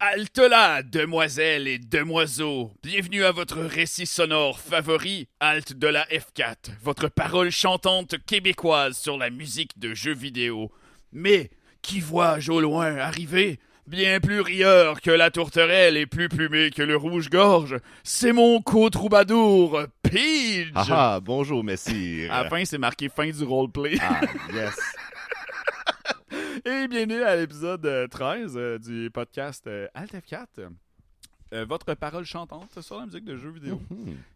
Halte là, demoiselles et demoiseaux. Bienvenue à votre récit sonore favori, Halte de la F4, votre parole chantante québécoise sur la musique de jeux vidéo. Mais, qui vois-je au loin arriver? Bien plus rieur que la tourterelle et plus plumé que le rouge-gorge, c'est mon co-troubadour, Pidge! Ah, bonjour, messire. À la fin, c'est marqué fin du roleplay. Ah, yes. Et bienvenue à l'épisode 13 du podcast Alt F4. Votre parole chantante sur la musique de jeux vidéo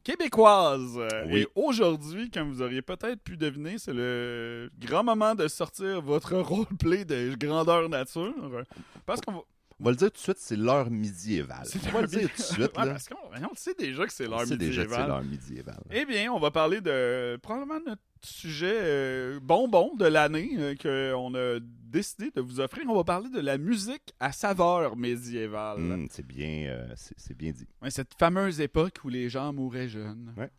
québécoise. Oui. Et aujourd'hui, comme vous auriez peut-être pu deviner, c'est le grand moment de sortir votre roleplay de grandeur nature. Parce qu'on va... On va le dire tout de suite, c'est l'heure médiévale. On va le dire tout de suite. Ouais, Là. parce qu'on le sait déjà que c'est On l'heure sait déjà que c'est médiévale. l'heure médiévale. Eh bien, on va parler de probablement notre sujet bonbon de l'année qu'on a décidé de vous offrir. On va parler de la musique à saveur médiévale. C'est bien, c'est bien dit. Ouais, cette fameuse époque où les gens mouraient jeunes. Ouais.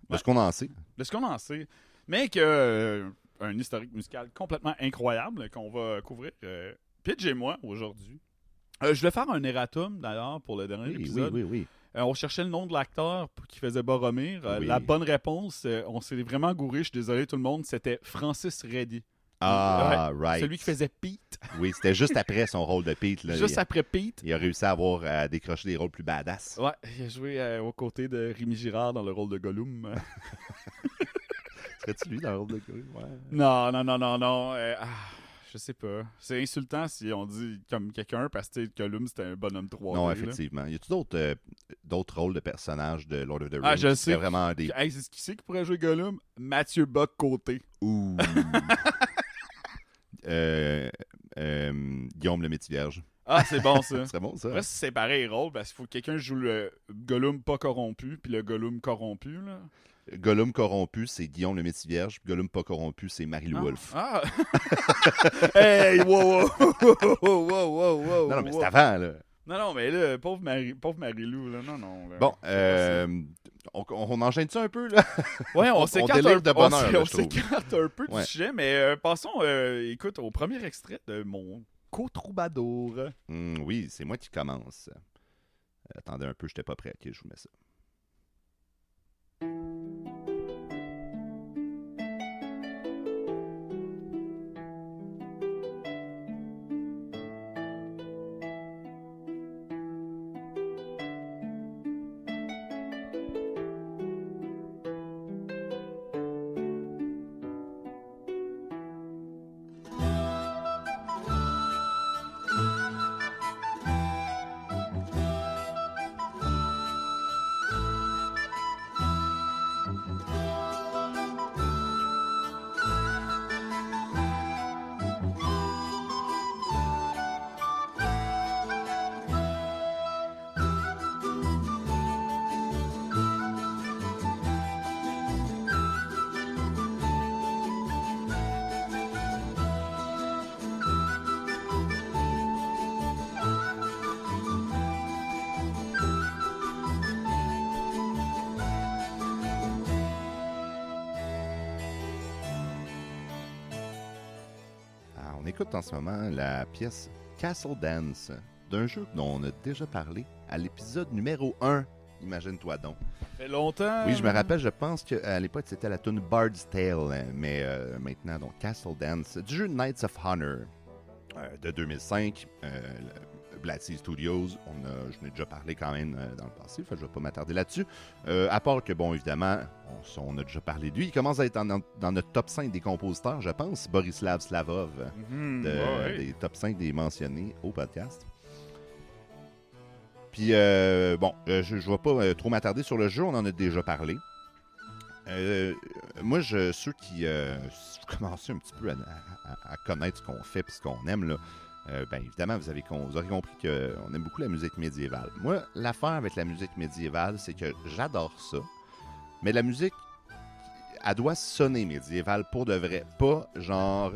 De ce qu'on en sait. De ce qu'on en sait. Mais que un historique musical complètement incroyable qu'on va couvrir Pidge et moi aujourd'hui. Je vais faire un erratum d'ailleurs pour le dernier épisode. Oui. On cherchait le nom de l'acteur qui faisait Boromir. Oui. La bonne réponse, on s'est vraiment gouré, je suis désolé tout le monde, c'était Francis Reddy. Ah, Ouais, right. Celui qui faisait Pete. Oui, c'était juste après son rôle de Pete. Là. Juste après Pete. Il a réussi à décrocher des rôles plus badass. Ouais, il a joué aux côtés de Rémi Girard dans le rôle de Gollum. Serais-tu lui dans le rôle de Gollum? Ouais. Non. Je sais pas. C'est insultant si on dit comme quelqu'un parce que Gollum c'était un bonhomme 3D. Non, là. effectivement. Y a-tu d'autres rôles de personnages de Lord of the Rings? Ah, je qui seraient sais. vraiment des... Hey, c'est qui c'est qui pourrait jouer Gollum? Mathieu Bock-Côté. Ouh. Guillaume le Métis-Vierge. Ah, c'est bon ça. Ce serait bon, ça. Après, c'est séparer les rôles parce qu'il faut que quelqu'un joue le Gollum pas corrompu puis le Gollum corrompu. Là. Gollum corrompu, c'est Guillaume le Métis-Vierge. Gollum pas corrompu, c'est Marie-Lou Wolfe. Ah! Hey! Wow! Non, mais c'est avant, là. Non, mais là, pauvre Marie-Lou, là. Non. Là. Bon, on enchaîne-tu un peu, là? Ouais, on s'écarte délivre un, de bonheur, on là, je trouve. s'écarte un peu Ouais. du sujet, mais passons, écoute, au premier extrait de mon co-troubadour. Oui, c'est moi qui commence. Attendez un peu, j'étais pas prêt. Ok, je vous mets ça. On écoute en ce moment la pièce Castle Dance d'un jeu dont on a déjà parlé à l'épisode numéro 1. Imagine-toi donc. Ça fait longtemps. Oui, je me rappelle, je pense qu'à l'époque c'était la tune Bard's Tale, mais maintenant donc Castle Dance du jeu Knights of Honor de 2005. Blatty Studios, je n'ai déjà parlé quand même dans le passé, je ne vais pas m'attarder là-dessus. À part que, bon, évidemment, on a déjà parlé de lui. Il commence à être dans notre top 5 des compositeurs, je pense, Borislav Slavov, des top 5 des mentionnés au podcast. Puis, je ne vais pas trop m'attarder sur le jeu, on en a déjà parlé. Moi, ceux qui commencent un petit peu à connaître ce qu'on fait et ce qu'on aime, là, évidemment, vous aurez compris qu'on aime beaucoup la musique médiévale. Moi, l'affaire avec la musique médiévale, c'est que j'adore ça, mais la musique, elle doit sonner médiévale pour de vrai, pas genre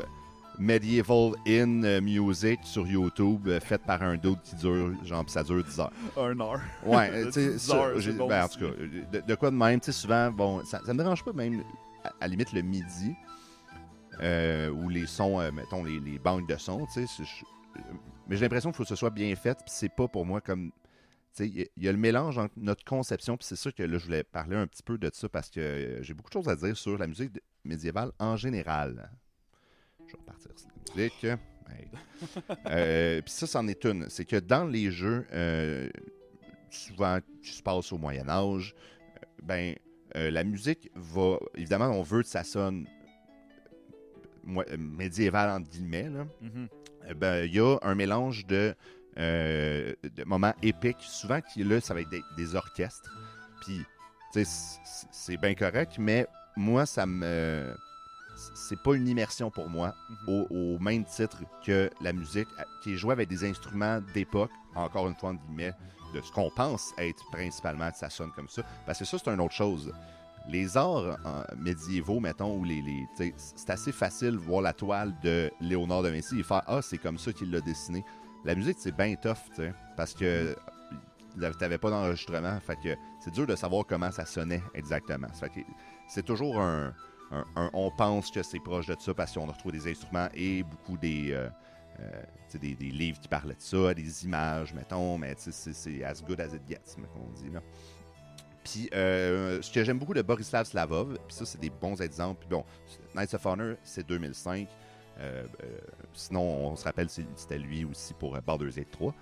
Medieval in Music sur YouTube, faite par un dude qui dure, genre, pis ça dure 10 heures. 1 heure. Ouais, tu sais, 10 heures, c'est bon en tout cas, de quoi de même, tu sais, souvent, bon, ça me dérange pas même, à la limite, le midi, où les sons, mettons, les banques de sons, tu sais, Mais j'ai l'impression qu'il faut que ce soit bien fait, puis c'est pas pour moi comme... Tu sais, il y a le mélange entre notre conception, puis c'est sûr que là, je voulais parler un petit peu de ça parce que j'ai beaucoup de choses à dire sur la musique médiévale en général. Je vais repartir sur la musique. Puis ça, c'en est une. C'est que dans les jeux, souvent qui se passe au Moyen-Âge, la musique va... Évidemment, on veut que ça sonne médiéval, entre guillemets. Il y a un mélange de moments épiques. Souvent, là, ça va être des orchestres. Puis, tu sais, c'est bien correct, mais moi, ça me... C'est pas une immersion pour moi, au même titre que la musique qui est jouée avec des instruments d'époque, encore une fois, entre guillemets, de ce qu'on pense être principalement que ça sonne comme ça. Parce que ça, c'est une autre chose. Les arts médiévaux, mettons, où c'est assez facile de voir la toile de Léonard de Vinci et faire « Ah, c'est comme ça qu'il l'a dessiné ». La musique, c'est bien tough, tu sais, parce que t'avais pas d'enregistrement, fait que c'est dur de savoir comment ça sonnait exactement. Fait que c'est toujours on pense que c'est proche de ça parce qu'on a retrouvé des instruments et beaucoup des livres qui parlaient de ça, des images, mettons, mais c'est as good as it gets, comme on dit, là. Puis, ce que j'aime beaucoup de Borislav Slavov, puis ça, c'est des bons exemples. Puis bon, Knights of Honor, c'est 2005. Sinon, on se rappelle, c'était lui aussi pour Baldur's Gate 3.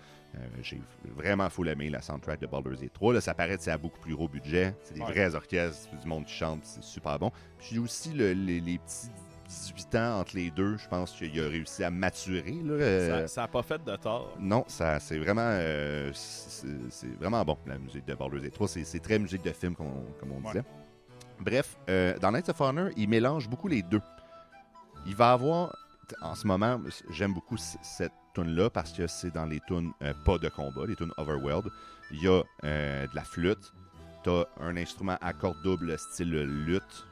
J'ai vraiment full aimé la soundtrack de Baldur's Gate 3. Là, ça paraît que c'est à beaucoup plus gros budget. C'est des vrais orchestres, du monde qui chante, c'est super bon. Puis aussi les petits 18 ans entre les deux, je pense qu'il a réussi à maturer. Là, ça n'a pas fait de tort. Non, c'est vraiment c'est vraiment bon, la musique de Baldur's Gate 3. C'est très musique de film, comme on disait. Bref, dans Knights of Honor, il mélange beaucoup les deux. Il va avoir... En ce moment, j'aime beaucoup cette tune-là parce que c'est dans les tunes pas de combat, les tunes Overworld. Il y a de la flûte, t'as un instrument à cordes doubles style luth,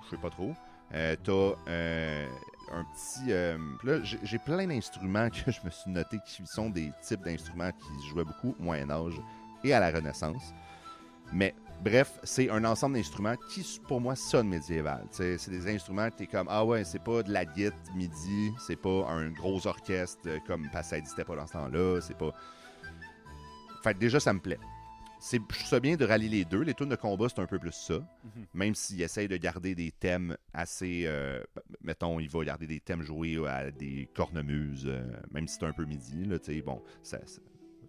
je sais pas trop. T'as un petit... là, j'ai plein d'instruments que je me suis noté qui sont des types d'instruments qui se jouaient beaucoup au Moyen-Âge et à la Renaissance. Mais... Bref, c'est un ensemble d'instruments qui, pour moi, sonne médiéval. T'sais, c'est des instruments que t'es comme, ah ouais, c'est pas de la guitare midi, c'est pas un gros orchestre comme ça n'existait pas dans ce temps-là, c'est pas... Fait que déjà, ça me plaît. Je trouve ça bien de rallier les deux. Les tunes de combat, c'est un peu plus ça. Même s'il essaye de garder des thèmes assez... mettons, il va garder des thèmes joués à des cornemuses, même si c'est un peu midi, là, tu sais, bon,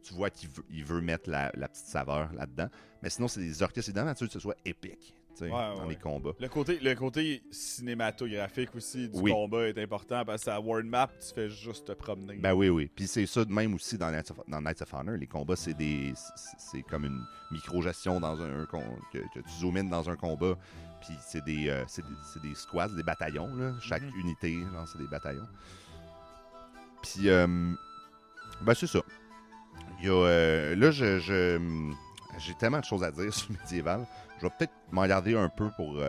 tu vois qu'il veut mettre la petite saveur là-dedans. Mais sinon, c'est des orchestres. Évidemment, que ce soit épique dans les combats. Le côté cinématographique aussi du combat est important parce que à World Map, tu fais juste te promener. Ben oui. Puis c'est ça de même aussi dans Knights of Honor. Les combats, c'est comme une micro-gestion dans que tu zoomes in dans un combat. Puis c'est des squads, des bataillons. Là. Chaque unité, c'est des bataillons. Puis, c'est ça. Il y a, là, j'ai tellement de choses à dire sur Medieval. Je vais peut-être m'en garder un peu pour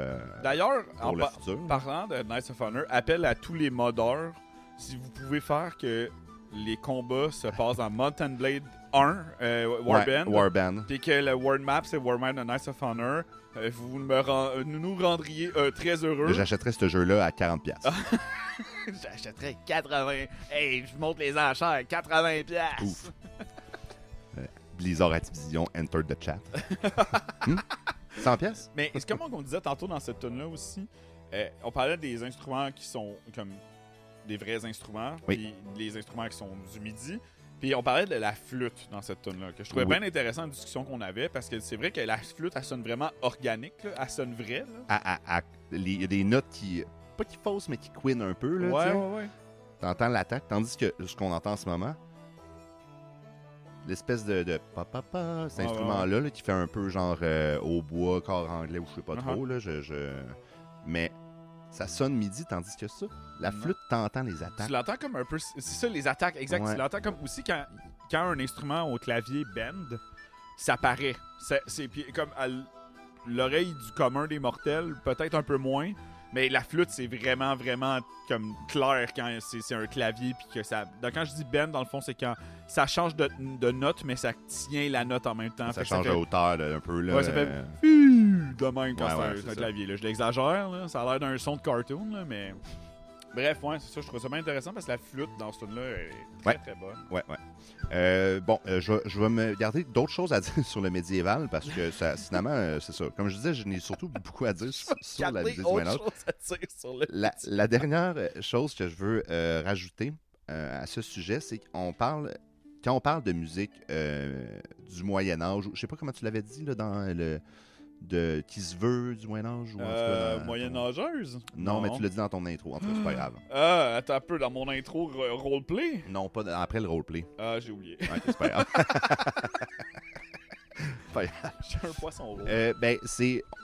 D'ailleurs, le futur. Parlant de Knights of Honor, appel à tous les modeurs, si vous pouvez faire que les combats se passent dans Mount and Blade 1, Warband, puis que le World Map, c'est Warband de Knights of Honor, vous nous rendriez très heureux. J'achèterais ce jeu-là à 40$. J'achèterais 80$. Hey, je monte les enchères, 80$. Ouf. Blizzard Activision, enter the chat. 100$? Mais c'est comme on disait tantôt dans cette tune-là aussi, on parlait des instruments qui sont comme des vrais instruments, puis les instruments qui sont du midi. Puis on parlait de la flûte dans cette tune-là, que je trouvais bien intéressant la discussion qu'on avait, parce que c'est vrai que la flûte, elle sonne vraiment organique, là, elle sonne vraie. Il y a des notes qui, pas qui faussent, mais qui quinent un peu. Là, ouais. T'entends l'attaque, tandis que ce qu'on entend en ce moment, l'espèce de pa, cet instrument-là là, qui fait un peu genre au bois, corps anglais, ou je sais pas trop, là, mais ça sonne midi, tandis que ça, la flûte, t'entends les attaques. Tu l'entends comme un peu... C'est ça, les attaques, exact. Tu l'entends comme aussi quand un instrument au clavier bend, ça paraît. C'est comme à l'oreille du commun des mortels, peut-être un peu moins, mais la flûte, c'est vraiment, vraiment comme clair quand c'est un clavier. Puis que ça... Donc, quand je dis bend, dans le fond, c'est quand ça change de note, mais ça tient la note en même temps. Ça change de hauteur là, un peu. Là, ouais, ça fait... de même quand c'est un clavier. Là. Je l'exagère, là. Ça a l'air d'un son de cartoon, là, mais Bref, ouais, c'est ça. Je trouve ça bien intéressant parce que la flûte dans ce tune-là est Ouais. très bonne. Ouais. Je vais me garder d'autres choses à dire sur le médiéval parce que ça, finalement, c'est ça. Comme je disais, je n'ai surtout beaucoup à dire sur la musique du Moyen-Âge. La dernière chose que je veux rajouter à ce sujet, c'est quand on parle de musique du Moyen-Âge, je sais pas comment tu l'avais dit là, dans qui se veut du Moyen-Âge ou en tout cas dans Moyenâgeuse? Non, mais tu l'as dit dans ton intro. En tout cas, c'est pas grave. Attends un peu, dans mon intro roleplay? Non, pas après le roleplay. Ah, j'ai oublié. Ouais, c'est pas grave. Pas grave. J'ai un poisson rouge.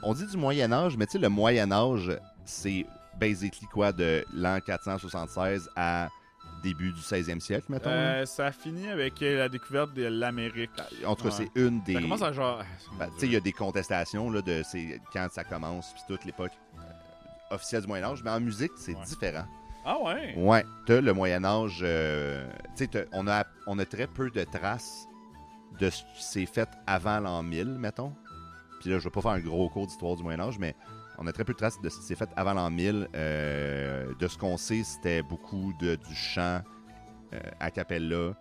On dit du Moyen-Âge, mais tu sais, le Moyen-Âge, c'est basically quoi, de l'an 476 à début du 16e siècle, mettons. Ça finit avec la découverte de l'Amérique. En tout cas, c'est une des... Ça commence à genre... tu sais, il y a des contestations là, de quand ça commence, puis toute l'époque officielle du Moyen-Âge, mais en musique, c'est différent. Ah ouais? Ouais, t'as le Moyen-Âge... tu sais, on a très peu de traces de ce qui s'est fait avant l'an 1000, mettons. Puis là, je vais pas faire un gros cours d'histoire du Moyen-Âge, mais on a très peu de traces de ce qui s'est fait avant l'an 1000. De ce qu'on sait, c'était beaucoup du chant a cappella.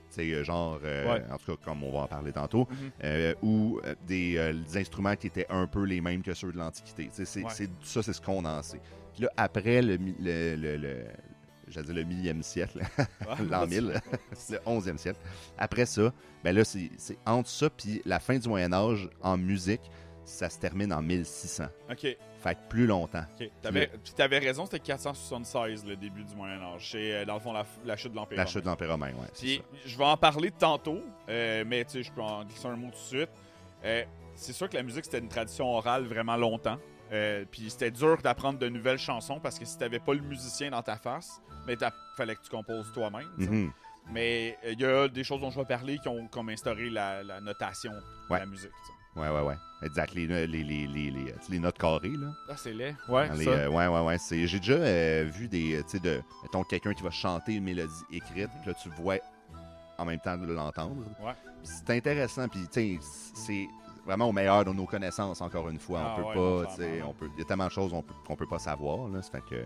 C'est genre, en tout cas, comme on va en parler tantôt, ou des instruments qui étaient un peu les mêmes que ceux de l'Antiquité. Ça, c'est ce qu'on en sait. Puis là, après j'allais dire le 1000e siècle, l'an 1000, le 11e siècle. Après ça, ben là, c'est entre ça puis la fin du Moyen-Âge en musique, ça se termine en 1600. OK. Fait que plus longtemps. OK. Puis t'avais raison, c'était 476, le début du Moyen-Âge. C'est, dans le fond, la chute de l'Empire romain. La chute de l'Empire romain, oui. Puis je vais en parler tantôt, mais tu sais, je peux en glisser un mot tout de suite. C'est sûr que la musique, c'était une tradition orale vraiment longtemps. Puis c'était dur d'apprendre de nouvelles chansons parce que si t'avais pas le musicien dans ta face, mais fallait que tu composes toi-même. Mm-hmm. Mais il y a des choses dont je vais parler qui ont comme instauré la notation de la musique. T'sais. Ouais. Exact. Les notes carrées, là. Ah, c'est laid. Ouais, ouais. J'ai déjà vu mettons, quelqu'un qui va chanter une mélodie écrite, puis là, tu vois en même temps de l'entendre. Ouais. C'est intéressant, puis tu sais, c'est vraiment au meilleur de nos connaissances, encore une fois. On peut pas, tu sais, il y a tellement de choses qu'on peut pas savoir, là. Ça fait que...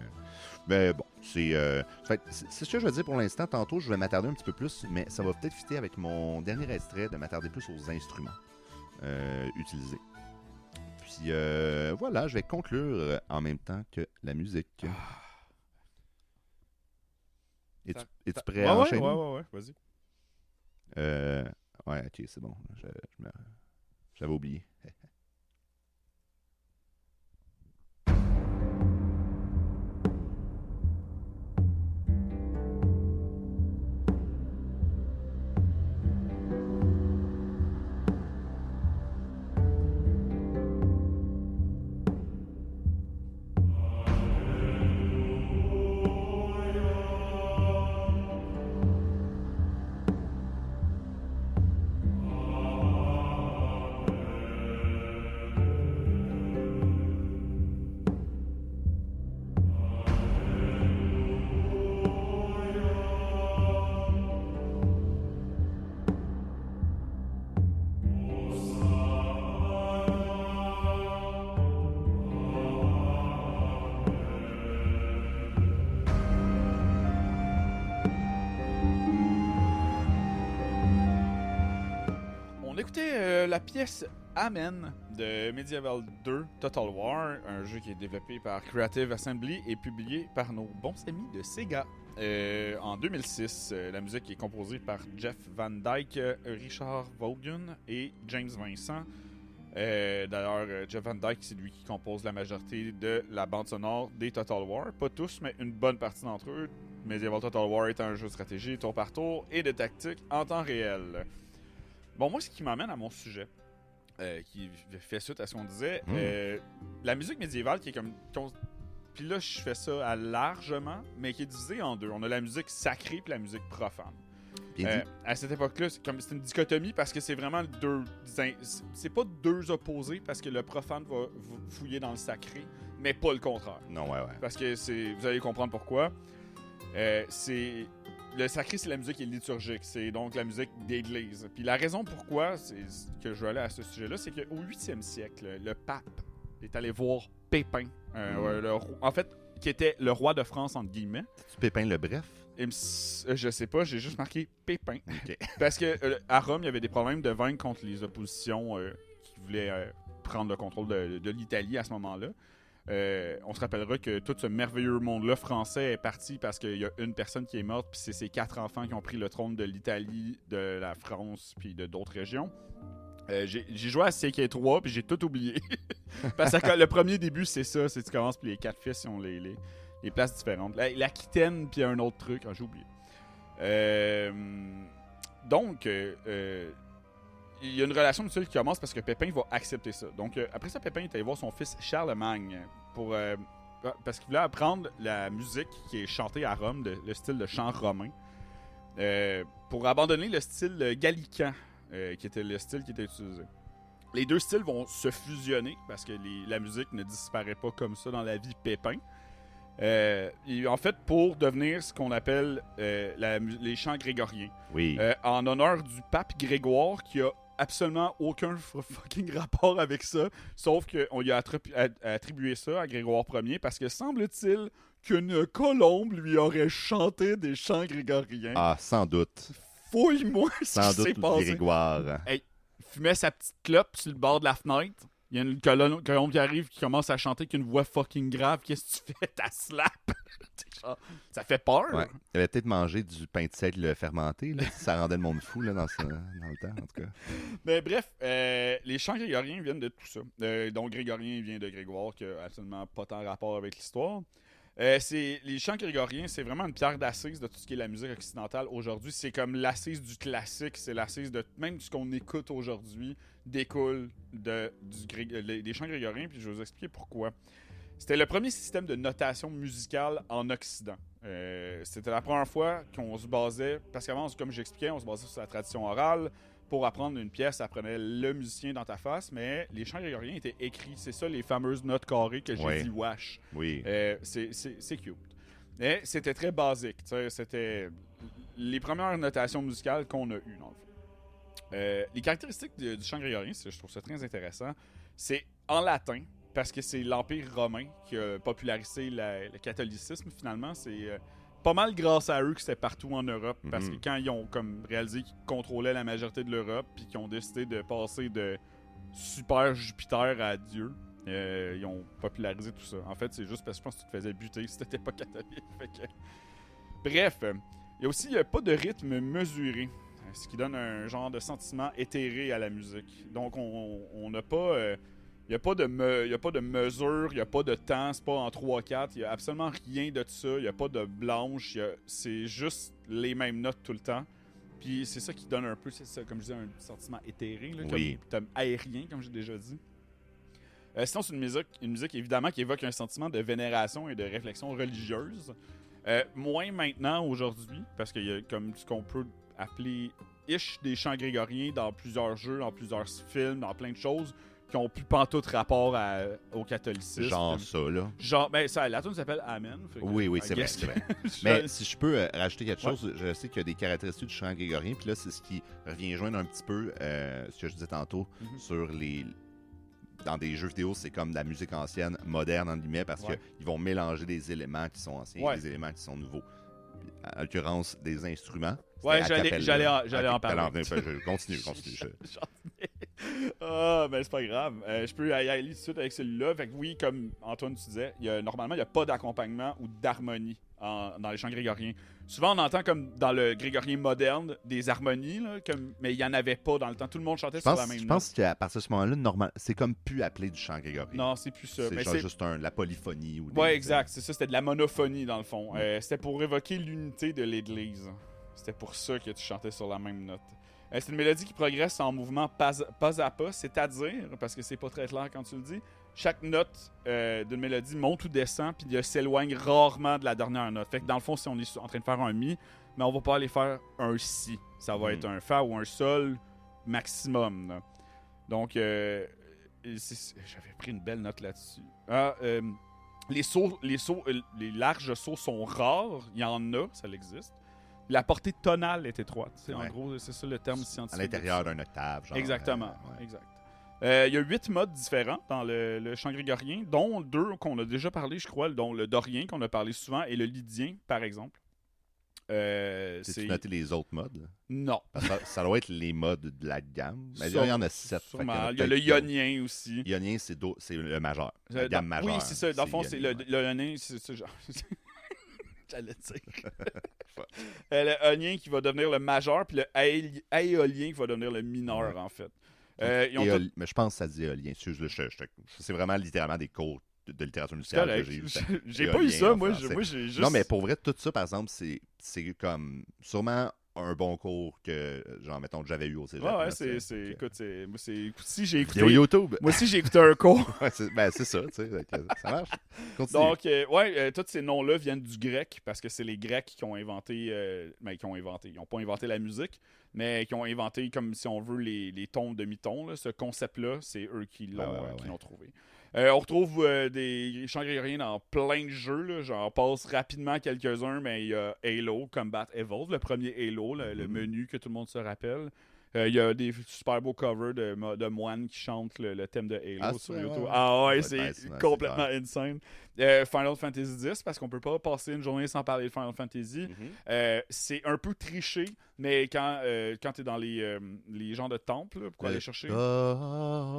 Mais bon, c'est ce que je veux dire pour l'instant. Tantôt, je vais m'attarder un petit peu plus, mais ça va peut-être fitter avec mon dernier extrait de m'attarder plus aux instruments utilisés. Puis voilà, je vais conclure en même temps que la musique. Es-tu prêt à enchaîner? Ouais, vas-y. Ouais, ok, c'est bon. J'avais oublié. La pièce Amen de Medieval 2 Total War, un jeu qui est développé par Creative Assembly et publié par nos bons amis de Sega en 2006. La musique est composée par Jeff Van Dyke, Richard Vaughan et James Vincent. D'ailleurs, Jeff Van Dyke, c'est lui qui compose la majorité de la bande sonore des Total War. Pas tous, mais une bonne partie d'entre eux. Medieval Total War est un jeu de stratégie tour par tour et de tactique en temps réel. Bon, moi, ce qui m'amène à mon sujet, qui fait suite à ce qu'on disait, la musique médiévale qui est comme... Puis là, je fais ça largement, mais qui est divisée en deux. On a la musique sacrée et la musique profane. À cette époque-là, c'est une dichotomie parce que c'est vraiment deux... C'est pas deux opposés parce que le profane va fouiller dans le sacré, mais pas le contraire. Non, ouais. Parce que vous allez comprendre pourquoi. Le sacré, c'est la musique liturgique. C'est donc la musique d'église. Puis la raison pourquoi que je veux aller à ce sujet-là, c'est qu'au 8e siècle, le pape est allé voir Pépin. En fait, qui était le roi de France, entre guillemets. C'est Pépin le Bref? Je sais pas, j'ai juste marqué Pépin. OK. Parce que à Rome, il y avait des problèmes de vaincre contre les oppositions qui voulaient prendre le contrôle de l'Italie à ce moment-là. On se rappellera que tout ce merveilleux monde-là français est parti parce qu'il y a une personne qui est morte, puis c'est ses 4 enfants qui ont pris le trône de l'Italie, de la France, puis de d'autres régions. J'ai joué à CK3, puis j'ai tout oublié. Parce que le premier début, c'est ça, c'est que tu commences, puis les 4 fils ont les places différentes. L'Aquitaine, puis un autre truc, j'ai oublié. Donc, il y a une relation mutuelle qui commence parce que Pépin va accepter ça. Donc, après ça, Pépin est allé voir son fils Charlemagne parce qu'il voulait apprendre la musique qui est chantée à Rome, le style de chant romain, pour abandonner le style gallican, qui était le style qui était utilisé. Les deux styles vont se fusionner parce que la musique ne disparaît pas comme ça dans la vie Pépin. Et en fait, pour devenir ce qu'on appelle les chants grégoriens. Oui. En honneur du pape Grégoire, qui a absolument aucun fucking rapport avec ça, sauf qu'on lui a attribué ça à Grégoire Ier parce que semble-t-il qu'une colombe lui aurait chanté des chants grégoriens. Ah, sans doute. Fouille-moi ce Sans qui s'est doute passé. Grégoire. Hey, fumait sa petite clope sur le bord de la fenêtre. Il y a une colombe qui arrive qui commence à chanter avec une voix fucking grave. Qu'est-ce que tu fais? T'as slap! Ça fait peur. Ouais. Il avait peut-être mangé du pain de seigle fermenté. Là. Ça rendait le monde fou là, dans le temps, en tout cas. Mais bref, les chants grégoriens viennent de tout ça. Donc, grégorien vient de Grégoire, qui n'a absolument pas tant rapport avec l'histoire. Les chants grégoriens, c'est vraiment une pierre d'assise de tout ce qui est la musique occidentale aujourd'hui. C'est comme l'assise du classique, c'est l'assise de même ce qu'on écoute aujourd'hui découle des chants grégoriens, puis je vais vous expliquer pourquoi. C'était le premier système de notation musicale en Occident. C'était la première fois qu'on se basait, parce qu'avant, comme j'expliquais, on se basait sur la tradition orale. Pour apprendre une pièce, ça prenait le musicien dans ta face, mais les chants grégoriens étaient écrits. C'est ça, les fameuses notes carrées que j'ai dit wash. Oui. C'est cute. Mais c'était très basique. C'était les premières notations musicales qu'on a eues, dans le fond. Les caractéristiques du chant grégorien, je trouve ça très intéressant, c'est en latin, parce que c'est l'Empire romain qui a popularisé le catholicisme, finalement. C'est pas mal grâce à eux que c'était partout en Europe, parce que quand ils ont comme réalisé qu'ils contrôlaient la majorité de l'Europe, puis qu'ils ont décidé de passer de super Jupiter à Dieu, ils ont popularisé tout ça. En fait, c'est juste parce que je pense que tu te faisais buter si t'étais pas catholique. Bref, il y a aussi pas de rythme mesuré, ce qui donne un genre de sentiment éthéré à la musique. Donc, on n'a pas... Il n'y a pas de mesure, il n'y a pas de temps, c'est pas en 3-4, il n'y a absolument rien de ça, il n'y a pas de blanche, c'est juste les mêmes notes tout le temps. Puis c'est ça qui donne un peu, comme je disais, un sentiment éthéré, là, comme aérien, comme j'ai déjà dit. Sinon, c'est une musique évidemment qui évoque un sentiment de vénération et de réflexion religieuse. Moins maintenant, aujourd'hui, parce qu'il y a comme ce qu'on peut appeler des chants grégoriens dans plusieurs jeux, dans plusieurs films, dans plein de choses, qui ont plus pantoute rapport au catholicisme. Genre ça, là. Genre, ben ça, la tune s'appelle Amen. Oui, c'est vrai. Mais si je peux rajouter quelque chose, je sais qu'il y a des caractéristiques du chant grégorien, puis là, c'est ce qui revient joindre un petit peu ce que je disais tantôt sur dans des jeux vidéo, c'est comme de la musique ancienne, moderne, en guillemets, parce qu'ils vont mélanger des éléments qui sont anciens et des éléments qui sont nouveaux. En l'occurrence, des instruments. Ouais, j'allais en parler. Continue. Ah, ben c'est pas grave. Je peux y aller tout de suite avec celui-là. Fait que oui, comme Antoine tu disais, normalement, il n'y a pas d'accompagnement ou d'harmonie dans les chants grégoriens. Souvent, on entend comme dans le grégorien moderne des harmonies, là, mais il n'y en avait pas dans le temps. Tout le monde chantait sur la même note. Je pense qu'à partir de ce moment-là, c'est comme plus appelé du chant grégorien. Non, c'est plus ça. C'est juste la polyphonie. Ouais, exact. C'est ça, c'était de la monophonie dans le fond. C'était pour évoquer l'unité de l'Église. C'était pour ça que tu chantais sur la même note. C'est une mélodie qui progresse en mouvement pas à pas, c'est-à-dire, parce que c'est pas très clair quand tu le dis, chaque note d'une mélodie monte ou descend, puis elle s'éloigne rarement de la dernière note. Fait que dans le fond, si on est en train de faire un mi, mais on va pas aller faire un si. Ça va être un fa ou un sol maximum. Là. Donc, j'avais pris une belle note là-dessus. Les larges sauts sont rares, il y en a, ça existe. La portée tonale est étroite. En gros, c'est ça le terme scientifique. À l'intérieur d'un octave. Genre, exactement. Exact. Il y a 8 modes différents dans le chant grégorien, dont 2 qu'on a déjà parlé, je crois, dont le dorien qu'on a parlé souvent et le lydien, par exemple. Tu noté les autres modes? Non. Parce que ça doit être les modes de la gamme. Mais il y en a 7. Sûrement. Il y a le ionien aussi. Ionien, c'est le majeur. La gamme majeure. Oui, c'est ça. Dans le fond, c'est le ionien, c'est ça. Genre... J'allais dire. Le ionien qui va devenir le majeur, puis le aéolien qui va devenir le mineur, en fait. Mais je pense que ça dit éolien. C'est vraiment littéralement des cours de littérature musicale que j'ai eu. J'ai pas eu ça, moi j'ai juste... Non, mais pour vrai, tout ça, par exemple, c'est comme sûrement un bon cours que, genre, mettons, que j'avais eu au cégep. Ouais, écoute, moi, si j'ai écouté... Vidéo YouTube. Moi aussi, j'ai écouté un cours. Ouais, c'est ça, tu sais, ça marche. Continue. Donc, tous ces noms-là viennent du grec, parce que c'est les Grecs qui ont inventé... ils n'ont pas inventé la musique, mais qui ont inventé, comme si on veut, les tons, demi-tons. Ce concept-là, c'est eux qui l'ont trouvé. On retrouve des chants grégoriens dans plein de jeux. Là. J'en passe rapidement quelques-uns, mais il y a Halo, Combat Evolved, le premier Halo, le menu que tout le monde se rappelle. Il y a des super beaux covers de moines qui chantent le thème de Halo sur YouTube. C'est complètement insane. Final Fantasy X, parce qu'on peut pas passer une journée sans parler de Final Fantasy. C'est un peu triché, mais quand tu es dans les genres de temples, là, pourquoi aller chercher?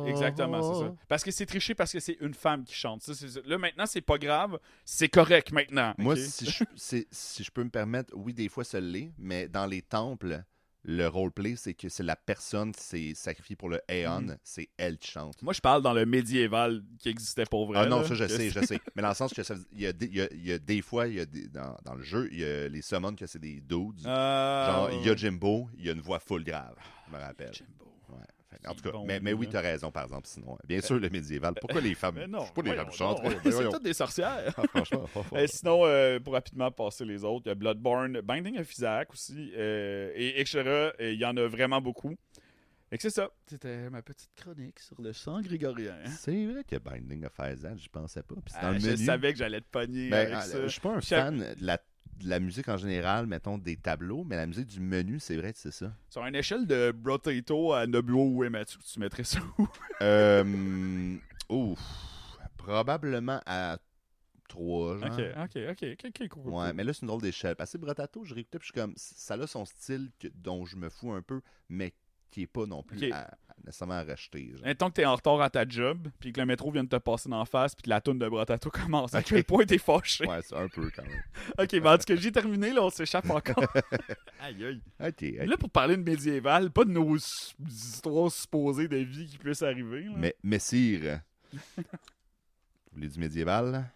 Exactement, c'est ça. Parce que c'est triché parce que c'est une femme qui chante. Là, maintenant, c'est pas grave. C'est correct maintenant. Moi, okay? si je peux me permettre, oui, des fois, ça l'est, mais dans les temples... Le roleplay, c'est que c'est la personne qui s'est sacrifiée pour le Aeon, c'est elle qui chante. Moi, je parle dans le médiéval qui existait pour vrai. Ah non, ça, je sais. Mais dans le sens que il y a des fois, dans le jeu, il y a les summons que c'est des dudes. Genre, il y a Jimbo, il y a une voix full grave, je me rappelle. Jimbo. Ouais. En tout cas, bon, mais oui, t'as raison, par exemple, sinon. Bien sûr, le médiéval. Pourquoi les femmes... non, pas les femmes chantent. C'est toutes des sorcières. Franchement. Sinon, pour rapidement passer les autres, il y a Bloodborne, Binding of Isaac aussi, et etc. Il y en a vraiment beaucoup. Et que c'est ça. C'était ma petite chronique sur le chant grégorien. C'est vrai que Binding of Isaac, je pensais pas. Puis dans le je menu, savais que j'allais te pogner avec ça. Je suis pas un fan de la musique en général, mettons des tableaux, mais la musique du menu, c'est vrai que c'est ça. Sur une échelle de Brotato à Nobuo Uematsu, tu mettrais ça où? Probablement à 3, genre. Ok, cool. Ouais, mais là, c'est une drôle d'échelle. Parce que Brotato, je réécoutais, puis je suis comme, ça a son style dont je me fous un peu, mais qui est pas non plus nécessairement à racheter. Tant que t'es en retard à ta job, puis que le métro vient de te passer d'en face, puis que la toune de Brotato commence, à quel point t'es fâché? Ouais, c'est un peu quand même. Ok, mais en tout cas, j'ai terminé, là, on s'échappe encore. Aïe. Ok. Là, pour parler de médiéval, pas de nos histoires supposées de vie qui puissent arriver. Là. Mais sire, vous voulez du médiéval?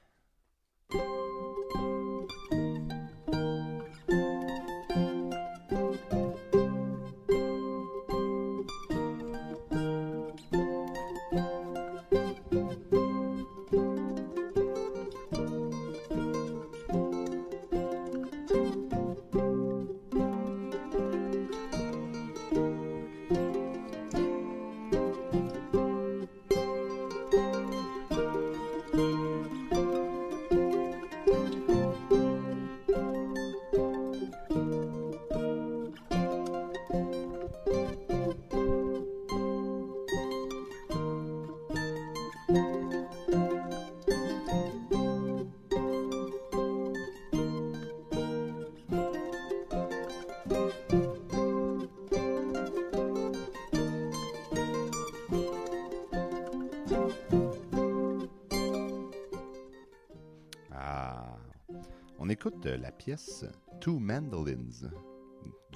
On écoute la pièce Two Mandolins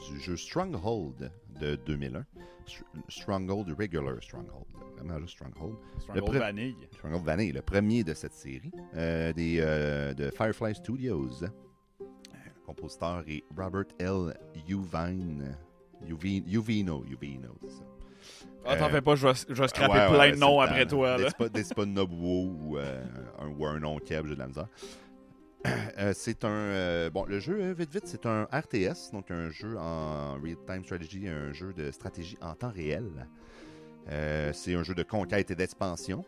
du jeu Stronghold de 2001. Stronghold Regular Stronghold. Vraiment juste Stronghold. Stronghold Vanille. Stronghold Vanille, le premier de cette série. De Firefly Studios. Le compositeur est Robert L. Uvino, c'est ça. T'en fais pas, je vais scraper plein de noms après toi. C'est pas Nobuo ou un nom keb, j'ai de la misère. C'est un... le jeu, vite, c'est un RTS, donc un jeu en real-time strategy, un jeu de stratégie en temps réel. C'est un jeu de conquête et d'expansion.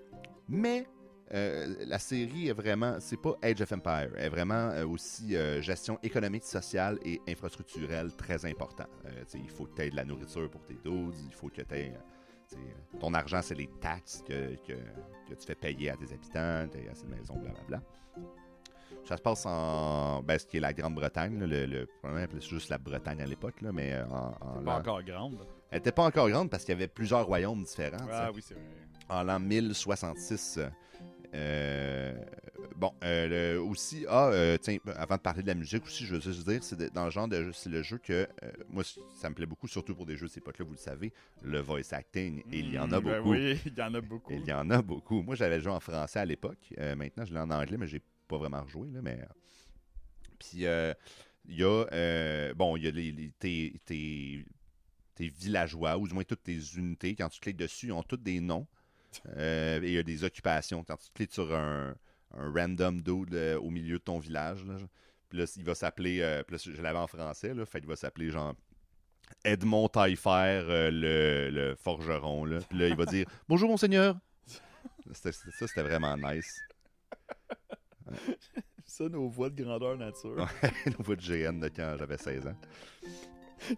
Mais la série est vraiment... C'est pas Age of Empire. Elle est vraiment aussi gestion économique, sociale et infrastructurelle très important. Il faut que tu aies de la nourriture pour tes dudes, il faut que tu aies ton argent, c'est les taxes que tu fais payer à tes habitants, tes assez de maisons, blablabla. Ça se passe en ce qui est la Grande-Bretagne. Là, le problème, c'est juste la Bretagne à l'époque, là, mais Pas encore grande. elle n'était pas encore grande parce qu'il y avait plusieurs royaumes différents. Ah oui, c'est vrai. En l'an 1066. Aussi, tiens, avant de parler de la musique aussi, je veux juste dire, dans le genre de jeu, c'est le jeu que moi, ça me plaît beaucoup, surtout pour des jeux de cette époque-là, vous le savez, le voice acting, et il y en a beaucoup. Oui, il y en a beaucoup. Il y en a beaucoup. Moi, j'avais joué en français à l'époque. Maintenant, je l'ai en anglais, mais j'ai pas vraiment rejoué. Là, mais... Puis, il y a tes villageois, ou du moins toutes tes unités. Quand tu cliques dessus, ils ont tous des noms. Et il y a des occupations. Quand tu cliques sur un random dude au milieu de ton village, là, puis là, il va s'appeler... puis là, je l'avais en français, là, fait qu'il va s'appeler genre... Edmond Taillefer, le forgeron. Là. Puis là, il va dire « Bonjour, monseigneur! » C'était vraiment nice. Ça, nos voix de grandeur nature. Ouais, nos voix de GN de quand j'avais 16 ans.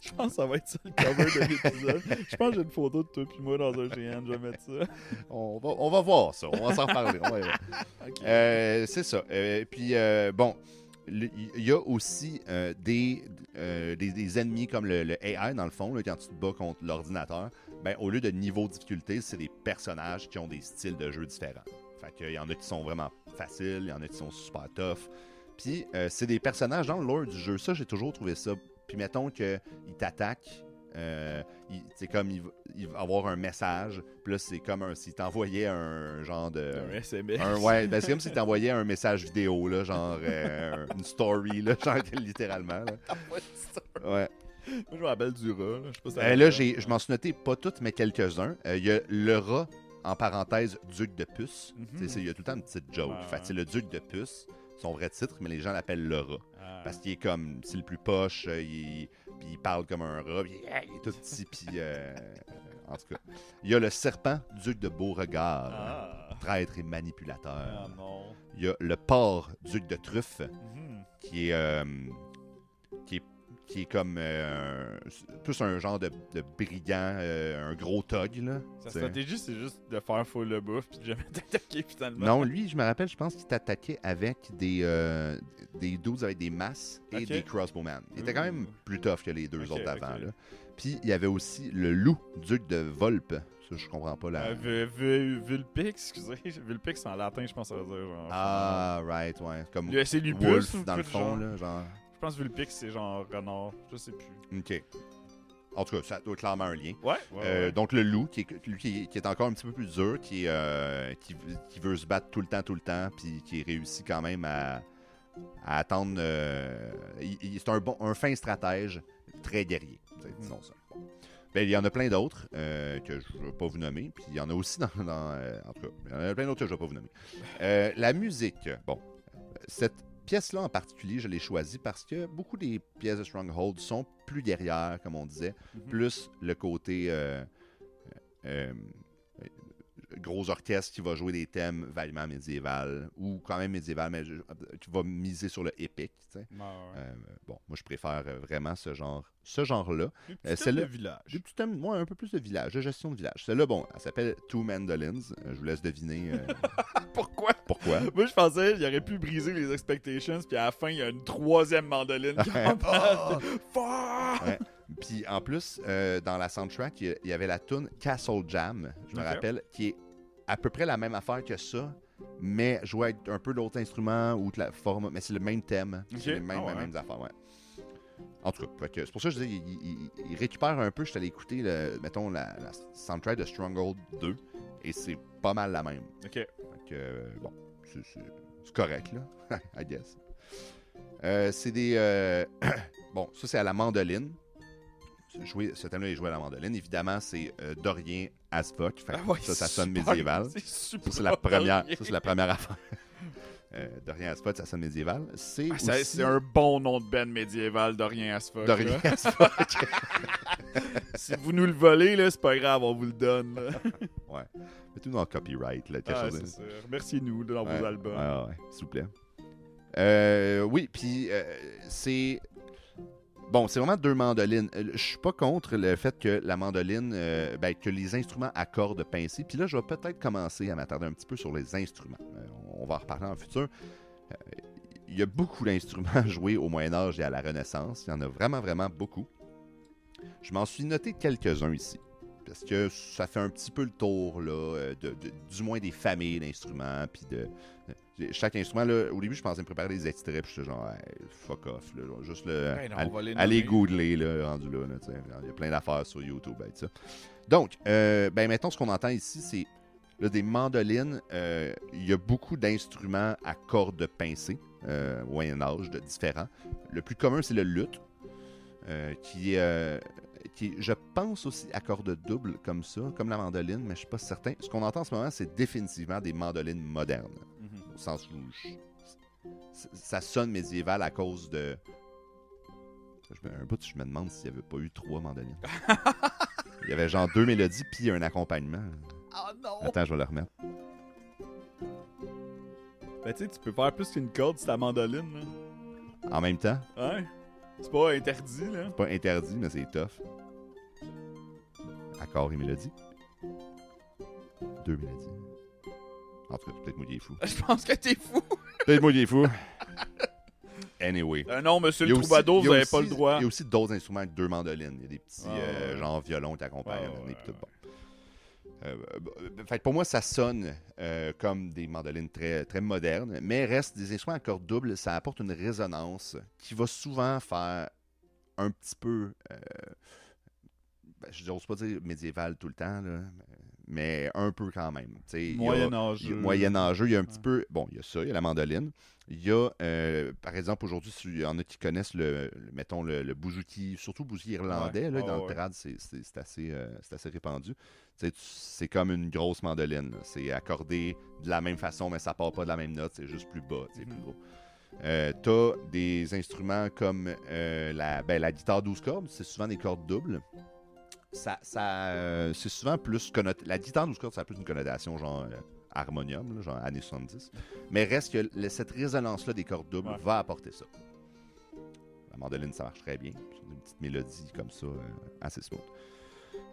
Je pense que ça va être ça le cover de l'épisode. Je pense que j'ai une photo de toi et moi dans un GN. Je vais mettre ça. On va voir ça. On va s'en reparler. Okay. C'est ça. Puis, il y a aussi des ennemis comme le AI, dans le fond, là, quand tu te bats contre l'ordinateur. Ben, au lieu de niveau de difficulté, c'est des personnages qui ont des styles de jeu différents. Fait qu'il y en a qui sont vraiment faciles, il y en a qui sont super tough. Puis, c'est des personnages dans le lore du jeu. Ça, j'ai toujours trouvé ça. Puis, mettons qu'ils t'attaquent. C'est comme il va avoir un message. Puis là, c'est comme s'il t'envoyait un genre de. Un SMS. C'est comme s'il t'envoyait un message vidéo, là, genre une story, là, genre littéralement. Là. Ouais. Moi, je me rappelle du rat. Je m'en suis noté pas toutes, mais quelques-uns. Il y a le rat, en parenthèse, Duc de Puce. Il y a tout le temps une petite joke. C'est le Duc de Puce, son vrai titre, mais les gens l'appellent le rat. Parce qu'il est comme, c'est le plus poche, puis il parle comme un rat, puis il est tout petit, puis en tout cas. Il y a le serpent, Duc de Beauregard, traître et manipulateur. Il y a le porc, Duc de Truffe, qui est comme plus un genre de brigand, un gros thug. Là, sa stratégie, c'est juste de faire full le bouffe puis de jamais t'attaquer finalement. Non, lui, je me rappelle, je pense qu'il t'attaquait avec des dudes avec des masses et des crossbowmen. Il était quand même plus tough que les deux autres d'avant. Là. Puis il y avait aussi le loup, Duc de Volpe. Ça, je comprends pas la... Vulpix, excusez. Vulpix en latin, je pense que ça veut dire genre... right, ouais. Comme c'est lupus, wolf dans le fond, là, genre... Je pense que Vulpix, c'est genre renard. Je sais plus. OK. En tout cas, ça doit clairement un lien. Ouais. Donc, le loup, qui est encore un petit peu plus dur, qui veut se battre tout le temps, puis qui réussit quand même à attendre... c'est un fin stratège, très guerrier. Disons ça. Bon. Ben, il y en a plein d'autres que je ne vais pas vous nommer. Puis il y en a aussi en tout cas, il y en a plein d'autres que je ne vais pas vous nommer. La musique. Bon, cette pièce-là en particulier, je l'ai choisie parce que beaucoup des pièces de Stronghold sont plus guerrières, comme on disait, plus le côté gros orchestre qui va jouer des thèmes vaguement médiéval ou quand même médiéval, mais qui va miser sur le épique. Bon, moi je préfère vraiment ce genre-là. Des petits thèmes de village. Des petits thèmes, un peu plus de village, de gestion de village. Celle-là, bon, elle s'appelle Two Mandolins. Je vous laisse deviner. Pourquoi? Moi, je pensais qu'il aurait pu briser les expectations, puis à la fin, il y a une troisième mandoline qui Puis en plus, dans la soundtrack, il y avait la tune Castle Jam, je me rappelle, qui est à peu près la même affaire que ça, mais joué avec un peu d'autres instruments ou de la forme, mais c'est le même thème. C'est les mêmes affaires, ouais. En tout cas, c'est pour ça que je dis, il récupère un peu, je suis allé écouter, mettons, la soundtrack de Stronghold 2, et c'est pas mal la même. OK. Fait que, bon, c'est correct, là, I guess. C'est des... bon, ça, c'est à la mandoline. Ce thème-là est joué à la mandoline. Évidemment, c'est Dorien as fuck. Ça sonne médiéval. Ça, c'est la première affaire. Dorien as fuck, ça sonne médiéval. C'est un bon nom de band médiéval, Dorien as fuck. Dorien as fuck. Si vous nous le volez, là, c'est pas grave, on vous le donne. Là. Ouais. Mettez-nous dans le copyright. Là, c'est ça. Remerciez-nous dans vos albums. Ouais, s'il vous plaît. Oui, puis c'est... Bon, c'est vraiment 2 mandolines. Je suis pas contre le fait que la mandoline, que les instruments à cordes pincées. Puis là, je vais peut-être commencer à m'attarder un petit peu sur les instruments. On va en reparler en futur. Il y a beaucoup d'instruments joués au Moyen-Âge et à la Renaissance. Il y en a vraiment, vraiment beaucoup. Je m'en suis noté quelques-uns ici. Parce que ça fait un petit peu le tour, là, du moins des familles d'instruments. Puis chaque instrument, là, au début, je pensais me préparer des extraits. Puis j'étais genre, hey, fuck off. Là, juste aller googler, là, rendu là. Il y a plein d'affaires sur YouTube. Ça. Donc, maintenant, ce qu'on entend ici, c'est là, des mandolines. Il y a beaucoup d'instruments à cordes pincées. Au Moyen-Âge, différents. Le plus commun, c'est le luth, qui est, je pense aussi à cordes doubles, comme ça, comme la mandoline, mais je ne suis pas certain. Ce qu'on entend en ce moment, c'est définitivement des mandolines modernes. Au sens où ça sonne médiéval à cause de... Un bout, je me demande s'il n'y avait pas eu 3 mandolines. Il y avait genre 2 mélodies, puis un accompagnement. Oh non! Attends, je vais le remettre. Ben, tu sais, tu peux faire plus qu'une corde sur ta mandoline, là. En même temps, Ouais. C'est pas interdit, là. c'est pas interdit, mais c'est tough. Accord et mélodie. 2 mélodies. En tout cas, peut-être moi qui est fou. Je pense que t'es fou. Peut-être moi qui est fou. Anyway. Non, monsieur Il y le a aussi- troubadour, il y vous a avez pas aussi- le droit. Il y a aussi d'autres instruments avec 2 mandolines. Il y a des petits Ouais. genre violon qui accompagnent. Ouais. Puis tout bon. Fait que pour moi, ça sonne comme des mandolines très, très modernes, mais reste des instruments à cordes doubles. Ça apporte une résonance qui va souvent faire un petit peu, je n'ose pas dire médiéval tout le temps, là, mais un peu quand même. Moyen-âgeux. Moyen-âgeux, il y a un petit peu... Bon, il y a ça, il y a la mandoline. Il y a, par exemple, aujourd'hui, il y en a qui connaissent mettons, le bouzouki, surtout le bouzouki irlandais, Ouais. là, Oh, dans ouais. le trad, c'est assez répandu. C'est comme une grosse mandoline. Là. C'est accordé de la même façon, mais ça part pas de la même note, c'est juste plus bas, plus gros. T'as des instruments comme la guitare 12 cordes, c'est souvent des cordes doubles. C'est souvent plus connoté. La guitare 12 cordes, ça a plus une connotation genre harmonium, là, genre années 70. Mais reste que cette résonance-là des cordes doubles va apporter ça. La mandoline, ça marche très bien. C'est une petite mélodie comme ça, assez smooth.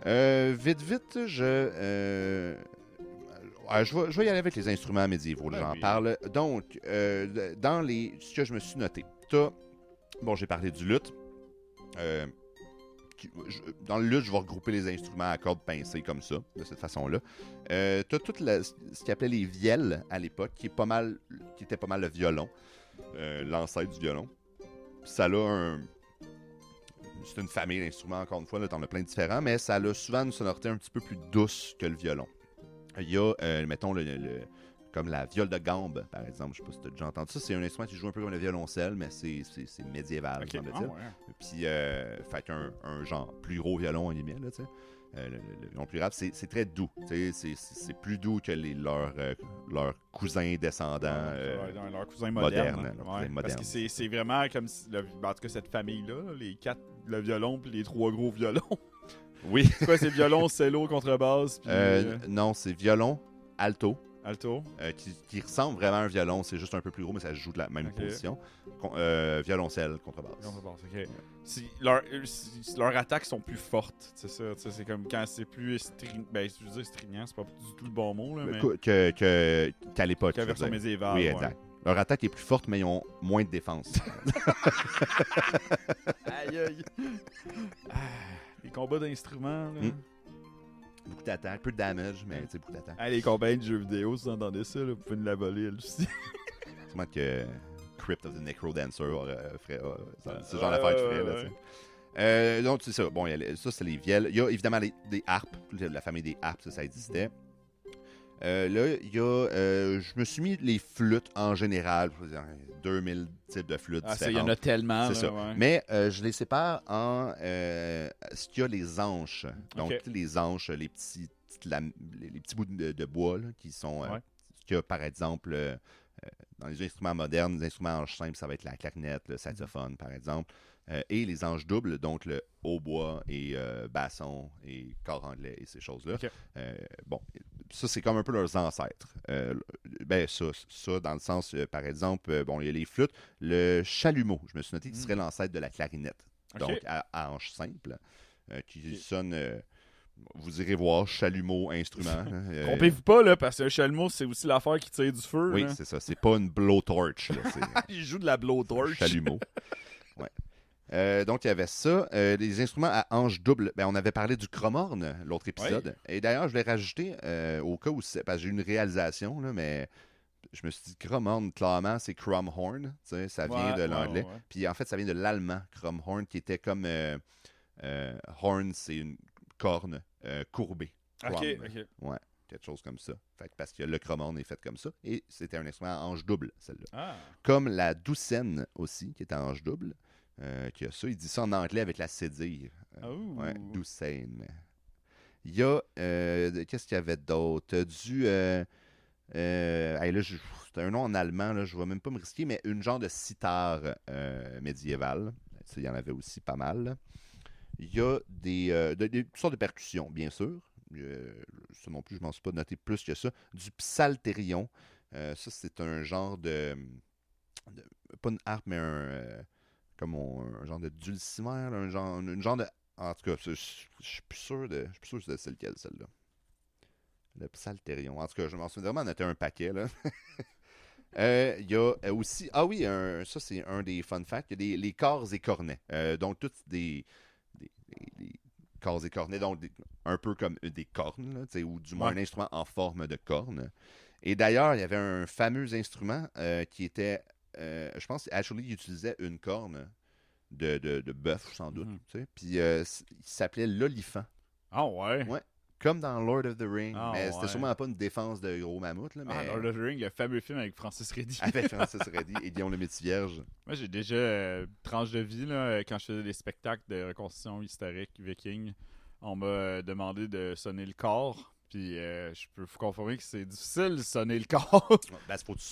Vite, je vais y aller avec les instruments médiévaux, là, j'en parle. Donc, dans ce que je me suis noté, j'ai parlé du luth. Dans le luth, je vais regrouper les instruments à cordes pincées comme ça, de cette façon-là. T'as tout ce qu'ils appelait les vielles à l'époque, qui était pas mal le violon, l'ancêtre du violon. Ça a c'est une famille d'instruments, encore une fois, là, t'en as plein de différents, mais ça a souvent une sonorité un petit peu plus douce que le violon. Il y a, mettons, comme la viole de gambe, par exemple. Je sais pas si tu as déjà entendu ça. C'est un instrument qui joue un peu comme le violoncelle, mais c'est médiéval, semble-t-il. Puis, fait qu'un genre plus gros violon, en guillemets, là, tu sais. Le violon plus grave, c'est très doux. C'est plus doux que leurs cousins descendants leurs cousins modernes. modernes. Parce que c'est vraiment comme si, en tout cas, cette famille-là, les 4, le violon puis les 3 gros violons. Oui. C'est quoi, c'est violon, cello, contrebasse? Puis, non, c'est violon, alto. Alto. Qui ressemble vraiment à un violon, c'est juste un peu plus gros, mais ça se joue de la même position. Violoncelle, contrebasse. Ok. Leurs attaques sont plus fortes, c'est ça. C'est comme quand c'est plus stringent, c'est pas du tout le bon mot, là, mais Qu'à l'époque. qu'à version médiévale. Oui, exact. Leur attaque est plus forte, mais ils ont moins de défense. Aïe, aïe. Les combats d'instruments, là. Beaucoup d'attaques, peu de damage, mais beaucoup d'attaques. Les combats de jeux vidéo, si vous entendez ça, là, vous pouvez nous la voler, elle aussi. Sûrement que Crypt of the Necrodancer ferait ce genre d'affaire qu'il ferait. Là, donc, c'est ça. Bon, ça, c'est les vielles. Il y a évidemment des harpes. La famille des harpes, ça existait. Là, il y a... je me suis mis les flûtes en général. 2000 types de flûtes différentes. Il y en a tellement. C'est ça. Ouais. Mais je les sépare en ce qu'il y a les anches. Donc, les anches, les petits bouts de bois là, qui sont... qu'il y a, par exemple, dans les instruments modernes, les instruments à anches simples, ça va être la clarinette, le saxophone, par exemple. Et les anges doubles, donc le hautbois et basson et corps anglais et ces choses-là. Bon, ça, c'est comme un peu leurs ancêtres. Ça, dans le sens, par exemple, il y a les flûtes. Le chalumeau, je me suis noté qu'il serait l'ancêtre de la clarinette. Ok. donc à hanche simple, qui sonne... vous irez voir, chalumeau, instrument. Trompez-vous pas, là, parce que chalumeau, c'est aussi l'affaire qui tire du feu. Oui, là. c'est ça. C'est pas une blowtorch. Là, c'est Il joue de la blowtorch. chalumeau. Ouais. Donc, il y avait ça. Les instruments à hanche double. Ben, on avait parlé du chromorne, l'autre épisode. Et d'ailleurs, je l'ai rajouté au cas où parce que j'ai eu une réalisation, là, mais je me suis dit chromorne, clairement, c'est crumhorn. Ça vient de l'anglais. Ouais. Puis en fait, ça vient de l'allemand, crumhorn, qui était comme horn, c'est une corne courbée. Ok, Crumb. ok. Ouais, quelque chose comme ça. Fait que parce que le chromorne est fait comme ça. Et c'était un instrument à hanche double, celle-là. Ah. Comme la doucine aussi, qui est à hanche double. Qui a ça. Il dit ça en anglais avec la cédille. Oh. Ouais, doucine. Il y a... qu'est-ce qu'il y avait d'autre? Hey, là, c'est un nom en allemand, là, je ne vais même pas me risquer, mais une genre de sitar médiévale. Ça, il y en avait aussi pas mal. Là. Il y a des sortes de percussions, bien sûr. Ça non plus, je ne m'en suis pas noté plus que ça. Du psalterion. Ça, c'est un genre pas une harpe, mais un genre de dulcimer, là, une genre de... En tout cas, je suis plus sûr de c'est lequel, celle-là. Le psalterion. En tout cas, je m'en suis vraiment noté un paquet, là. Il y a aussi... Ah oui, ça, c'est un des fun facts. Il y a les corps et cornets. Donc, tous des corps et cornets, donc un peu comme des cornes, là, ou du moins un instrument en forme de corne. Et d'ailleurs, il y avait un fameux instrument qui était... je pense qu'Ashley utilisait une corne de bœuf, sans doute. Puis il s'appelait l'olifant. Ah ouais? Ouais. Comme dans Lord of the Rings. Ah, mais c'était ouais. sûrement pas une défense de gros mammouth. Là, mais... Lord of the Rings, le fameux film avec Francis Reddy. Avec Francis Reddy et Guillaume le Métis-Vierge. Moi, j'ai déjà tranche de vie, là, quand je faisais des spectacles de reconstitution historique viking. On m'a demandé de sonner le corps. Puis je peux vous confirmer que c'est difficile de sonner le corps. Ben, faut que tu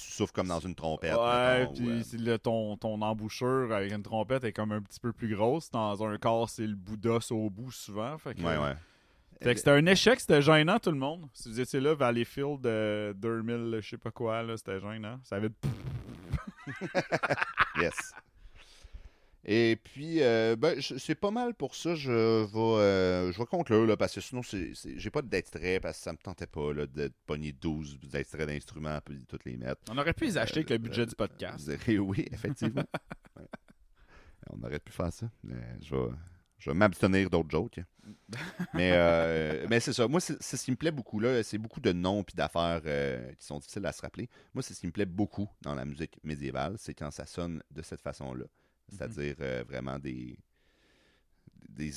souffles comme dans une trompette. Ouais, mettons, puis si ton embouchure avec une trompette est comme un petit peu plus grosse. Dans un corps, c'est le bout d'os au bout souvent. Fait que, ouais. Fait que c'était un échec, c'était gênant tout le monde. Si vous étiez là, Valleyfield 2000, je sais pas quoi, là, c'était gênant. Ça avait... Yes. Et puis, c'est pas mal pour ça. Je vais conclure, là, parce que sinon, j'ai pas d'extrait, parce que ça me tentait pas là, de pogner 12 extraits d'instruments et de toutes les mettre. On aurait pu les acheter avec le budget du podcast. Oui, effectivement. Ouais. On aurait pu faire ça. Mais je vais m'abstenir d'autres jokes. Mais c'est ça. Moi, c'est ce qui me plaît beaucoup, là. C'est beaucoup de noms et d'affaires qui sont difficiles à se rappeler. Moi, c'est ce qui me plaît beaucoup dans la musique médiévale, c'est quand ça sonne de cette façon-là. C'est-à-dire vraiment des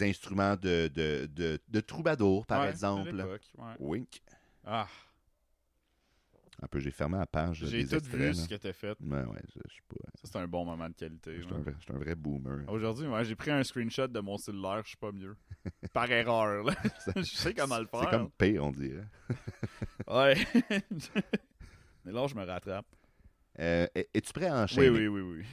instruments de troubadour, par exemple. Ouais. Wink. Ah, Un peu, j'ai fermé la page. j'ai des tout extraits, vu là. ce que t'as fait. Ouais, je suis pas. Ça, c'est un bon moment de qualité. Je suis un vrai boomer. Aujourd'hui, j'ai pris un screenshot de mon cellulaire, je suis pas mieux. Par erreur, là. Je sais comment le faire. C'est comme P, on dirait. Ouais. Mais là, je me rattrape. Es-tu prêt à enchaîner? Oui.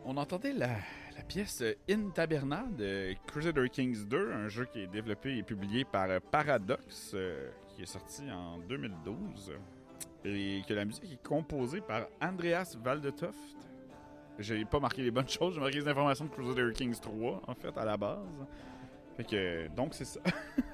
On entendait la pièce In Taberna de Crusader Kings 2, un jeu qui est développé et publié par Paradox, qui est sorti en 2012. Et que la musique est composée par Andreas Valdetoft. J'ai pas marqué les bonnes choses, j'ai marqué les informations de Crusader Kings 3, en fait, à la base. Fait que, donc c'est ça.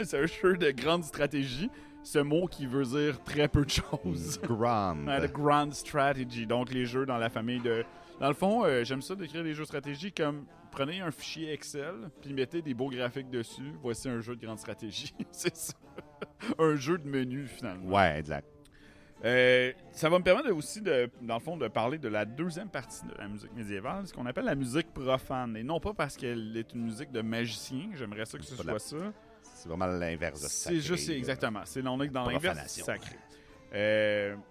C'est un jeu de grande stratégie. Ce mot qui veut dire très peu de choses. Grand. De grand strategy. Donc les jeux dans la famille de... Dans le fond, j'aime ça d'écrire des jeux de stratégie comme... Prenez un fichier Excel, puis mettez des beaux graphiques dessus. Voici un jeu de grande stratégie. C'est ça. Un jeu de menu, finalement. Ouais, exact. Ça va me permettre aussi, dans le fond, de parler de la deuxième partie de la musique médiévale, ce qu'on appelle la musique profane. Et non pas parce qu'elle est une musique de magicien, j'aimerais ça que ce soit ça. C'est vraiment l'inverse de ça. C'est juste, exactement. On est dans l'inverse sacré.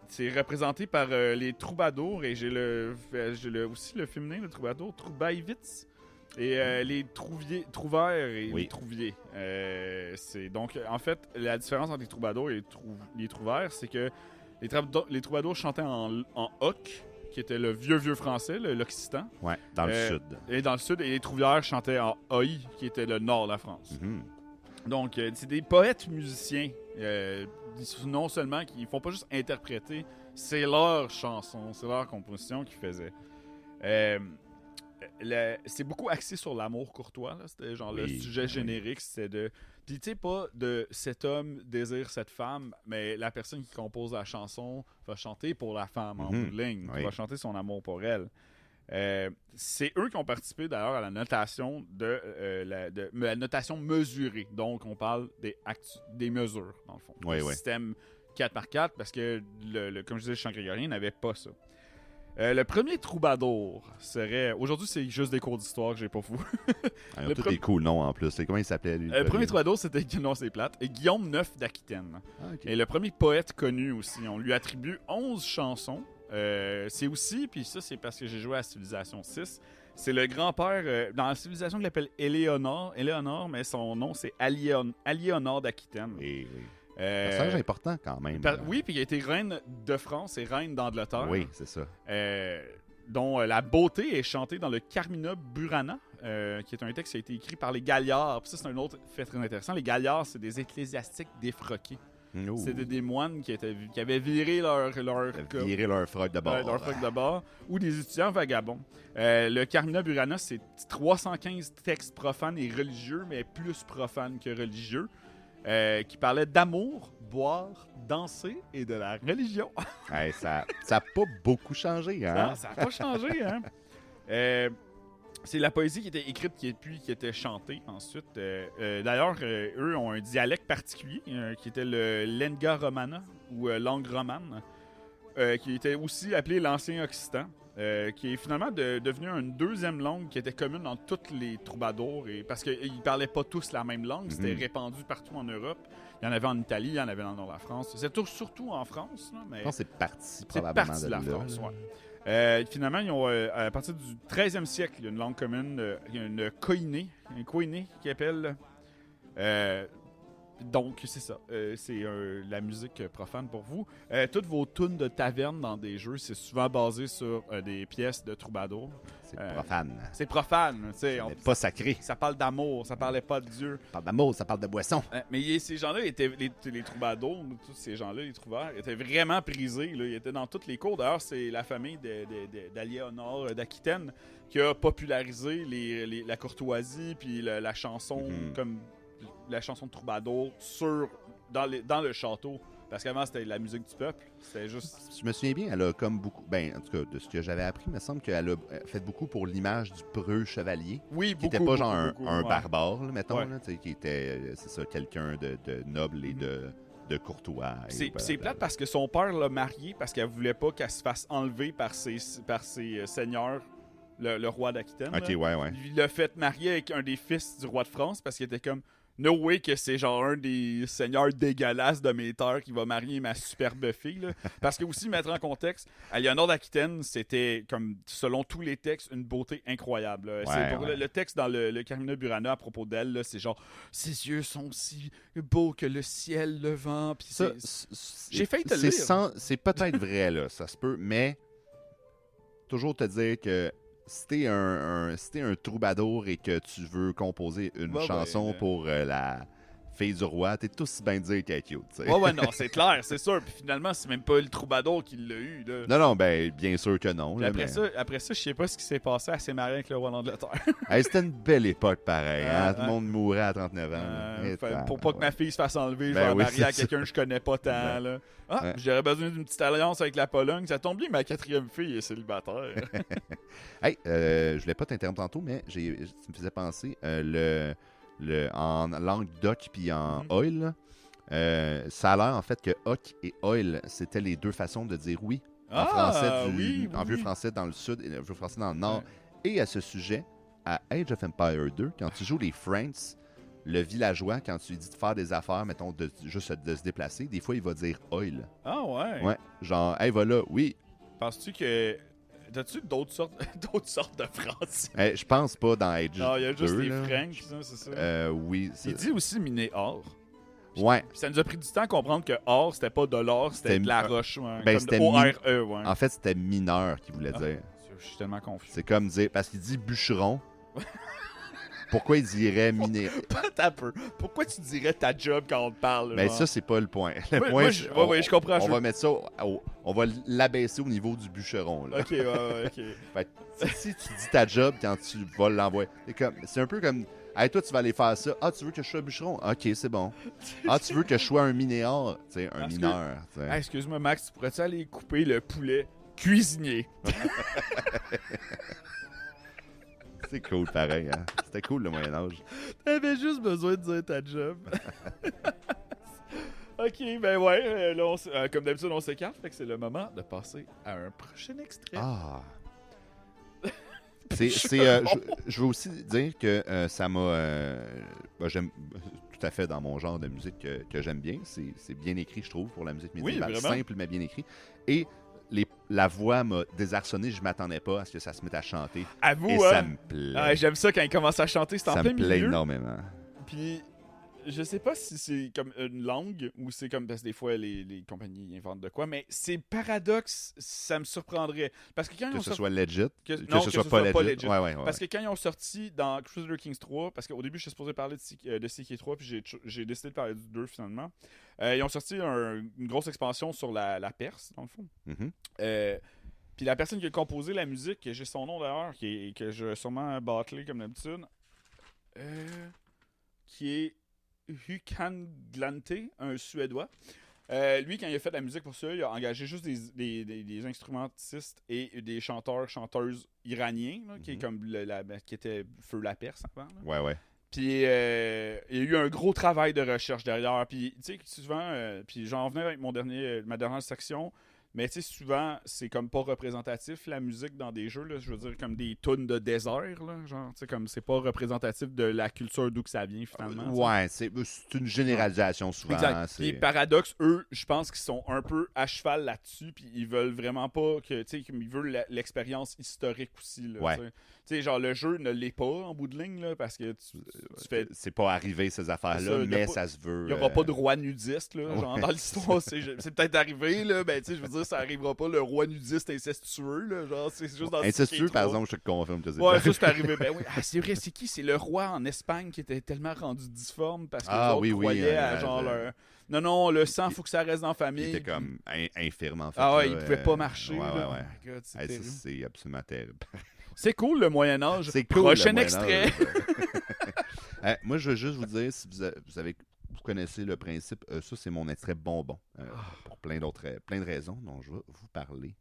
C'est représenté par les troubadours, et j'ai aussi le féminin, le troubadour, Troubaïvitz. Et les trouvères et les trouviers. Donc, en fait, la différence entre les troubadours et les trouvères, c'est que les troubadours chantaient en hoc, qui était le vieux français, l'occitan. Ouais, dans le sud. Et dans le sud, et les trouvières chantaient en oi, qui était le nord de la France. Mm-hmm. Donc, c'est des poètes musiciens. Non seulement qu'ils font pas juste interpréter, c'est leur chanson, c'est leur composition qu'ils faisaient. C'est beaucoup axé sur l'amour courtois. Là. C'était genre le sujet générique, c'était de... Puis tu sais, pas de cet homme désire cette femme, mais la personne qui compose la chanson va chanter pour la femme en bout de ligne. Va chanter son amour pour elle. C'est eux qui ont participé d'ailleurs à la notation la notation mesurée. Donc on parle des mesures, dans le fond. Le système 4x4, parce que, comme je disais, le chant grégorien n'avait pas ça. Le premier troubadour serait... Aujourd'hui, c'est juste des cours d'histoire que j'ai pas fou. Ils ont tous des cool noms en plus. Comment il s'appelait, lui? Le premier troubadour, c'était... Non, c'est plate. Et Guillaume IX d'Aquitaine. Ah, okay. Et le premier poète connu aussi. On lui attribue 11 chansons. C'est aussi... Puis ça, c'est parce que j'ai joué à Civilisation 6. C'est le grand-père... dans la civilisation qu'il appelle Éléonore, mais son nom, c'est Aliénor d'Aquitaine. Oui. Personnage important quand même. Oui, puis il a été reine de France et reine d'Angleterre. Oui, c'est ça. Dont la beauté est chantée dans le Carmina Burana, qui est un texte qui a été écrit par les Galliards. Puis ça, c'est un autre fait très intéressant. Les Galliards, c'est des ecclésiastiques défroqués. C'était des moines qui avaient viré leur froc de bord. Leur froc de bord, ou des étudiants vagabonds. Le Carmina Burana, c'est 315 textes profanes et religieux, mais plus profanes que religieux. Qui parlait d'amour, boire, danser et de la religion. Ça n'a pas beaucoup changé, hein? Ça n'a pas changé, hein? C'est la poésie qui était écrite puis qui était chantée ensuite. D'ailleurs, eux ont un dialecte particulier qui était le Lenga Romana ou langue romane, qui était aussi appelé l'ancien occitan. Qui est finalement devenu une deuxième langue qui était commune dans tous les troubadours, parce qu'ils ne parlaient pas tous la même langue, c'était répandu partout en Europe. Il y en avait en Italie, il y en avait dans le nord de la France. C'est surtout en France. Là, mais je pense que c'est parti probablement de la France, ouais. Finalement, ils ont, à partir du 13e siècle, il y a une langue commune, il y a une koiné qui appelle... Donc, c'est ça. C'est la musique profane pour vous. Toutes vos tunes de taverne dans des jeux, c'est souvent basé sur des pièces de troubadour. C'est profane. C'est profane. C'est pas sacré. Ça parle d'amour, ça parlait pas de Dieu. Ça parle d'amour, ça parle de boisson. Mais ces gens-là, étaient les troubadours, tous ces gens-là, les trouvères, étaient vraiment prisés. Là. Ils étaient dans toutes les cours. D'ailleurs, c'est la famille d'Aliénor d'Aquitaine qui a popularisé la courtoisie puis la chanson comme... la chanson de troubadour dans le château. Parce qu'avant, c'était la musique du peuple. C'était juste... Je me souviens bien, elle a comme beaucoup... en tout cas, de ce que j'avais appris, il me semble qu'elle a fait beaucoup pour l'image du preux chevalier. Oui, qui n'était pas genre un barbare, là, mettons, là, qui était, c'est ça, quelqu'un de noble et de courtois. C'est plate parce que son père l'a mariée parce qu'elle voulait pas qu'elle se fasse enlever par ses seigneurs. Le roi d'Aquitaine. Ok, ouais. Il l'a fait marier avec un des fils du roi de France parce qu'il était comme no way que c'est genre un des seigneurs dégueulasses de mes terres qui va marier ma superbe fille. Là. Parce que aussi, mettre en contexte, Aliénor d'Aquitaine, c'était comme, selon tous les textes, une beauté incroyable. Le texte dans le Carmina Burana à propos d'elle, c'est genre ses yeux sont si beaux que le ciel levant. Puis j'ai failli te le lire. C'est peut-être vrai, là, ça se peut, mais toujours te dire que si t'es un troubadour et que tu veux composer une chanson pour la fille du roi, t'es aussi bien dire qu'elle est cute. T'sais. Ouais, non, c'est clair, c'est sûr. Puis finalement, c'est même pas le troubadour qui l'a eu. Là. Non, ben, bien sûr que non. Là, après ça, je sais pas ce qui s'est passé. Elle s'est mariée avec le roi d'Angleterre. Hey, c'était une belle époque, pareil. Hein? Tout le monde mourait à 39 ans. Pour pas que ma fille se fasse enlever, je Ben vais la oui, marier à c'est quelqu'un que je connais pas tant. Là. J'aurais besoin d'une petite alliance avec la Pologne. Ça tombe bien, ma 4e fille est célibataire. Hey, je voulais pas t'interrompre tantôt, mais tu me faisais penser en langue d'oc puis en oil. Ça a l'air en fait que hoc et oil, c'était les deux façons de dire oui. En français en vieux français dans le sud et vieux français dans le nord. Et à ce sujet, à Age of Empire 2, quand tu joues les Franks, le villageois, quand tu lui dis de faire des affaires, mettons, juste de se déplacer, des fois, il va dire oil. Ah ouais? Ouais. Genre, hey, va là, oui. Penses-tu que. T'as-tu d'autres sortes de français? Je pense pas dans Age 2. Non, il y a juste les Franks, c'est ça? Oui. Il dit aussi miner or. Ouais. Puis ça nous a pris du temps à comprendre que or, c'était pas de l'or, c'était de la roche. Ouais, ben, comme c'était O-R-E. Ouais. En fait, c'était mineur qu'il voulait dire. Je suis tellement confus. C'est comme dire. Parce qu'il dit bûcheron. Pourquoi il dirait miner? T'as peu. Pourquoi tu dirais ta job quand on te parle? Mais ça, c'est pas le point. Le point, moi, je comprends. On va mettre ça, on va l'abaisser au niveau du bûcheron. Là. Ok, ok. Fait, si tu dis ta job quand tu vas l'envoyer, c'est un peu comme, hey, toi, tu vas aller faire ça. Ah, tu veux que je sois bûcheron? Ok, c'est bon. Ah, tu veux que je sois un minéor? Tu sais, un mineur. Hey, excuse-moi, Max, tu pourrais-tu aller couper le poulet cuisinier? C'est cool, pareil. Hein? C'était cool, le Moyen-Âge. T'avais juste besoin de dire ta job. Ok, ben ouais. Là, comme d'habitude, on s'écarte. Fait que c'est le moment de passer à un prochain extrait. Ah! Je veux aussi dire que ça m'a... j'aime tout à fait dans mon genre de musique que j'aime bien. C'est bien écrit, je trouve, pour la musique médiévale. Oui, simple, mais bien écrit. Et la voix m'a désarçonné. Je m'attendais pas à ce que ça se mette à chanter. Avoue, et ça me plaît. Ah, j'aime ça quand il commence à chanter. C'est en plein milieu. Ça me plaît énormément. Puis... Je sais pas si c'est comme une langue ou c'est comme parce que des fois les compagnies inventent de quoi, mais c'est paradoxe, ça me surprendrait. Parce que quand ce soit legit, que ce soit pas legit. Ouais. Parce que quand ils ont sorti dans Crusader Kings 3, parce qu'au début, je suis supposé parler de CK3, puis j'ai décidé de parler du 2 finalement. Ils ont sorti une grosse expansion sur la Perse, dans le fond. Mm-hmm. Puis la personne qui a composé la musique, j'ai son nom d'ailleurs, que je vais sûrement battlé comme d'habitude, qui est Hukan Glante, un Suédois. Lui, quand il a fait la musique pour ça, il a engagé juste des instrumentistes et des chanteuses iraniens, là, qui est comme qui était Feu la Perse avant. Là. Ouais. Puis il y a eu un gros travail de recherche derrière. Puis tu sais, souvent, puis j'en venais avec ma dernière section. Mais tu sais, souvent, c'est comme pas représentatif, la musique dans des jeux, là, je veux dire, comme des tunes de désert, là, genre, tu sais, comme c'est pas représentatif de la culture d'où que ça vient, finalement. Ouais, c'est une généralisation, souvent. Exact. Puis Paradox, eux, je pense qu'ils sont un peu à cheval là-dessus, puis ils veulent vraiment pas que, tu sais, ils veulent l'expérience historique aussi, là, ouais. Tu sais, genre, le jeu ne l'est pas, en bout de ligne, là, parce que tu fais... C'est pas arrivé, ces affaires-là, mais ça se veut... Il n'y aura pas de roi nudiste, là, genre, dans l'histoire, c'est peut-être arrivé, là, ben, tu sais, je veux dire, ça arrivera pas, le roi nudiste incestueux, là, genre, c'est juste dans incestueux, par exemple, je te confirme. Ouais, ça, c'est arrivé, ben oui. Ah, c'est vrai, c'est qui? C'est le roi en Espagne qui était tellement rendu difforme, parce que les autres croyaient à, genre, leur... Non, le sang, faut que ça reste dans la famille. Il était comme infirme, en fait. Ah ouais, il pouvait pas marcher, ouais. Oh my God, c'est absolument terrible. C'est cool, le Moyen-Âge. C'est cool, prochain extrait. Moi, je veux juste vous dire, si vous connaissez le principe, ça, c'est mon extrait bonbon. Pour plein de raisons dont je vais vous parler.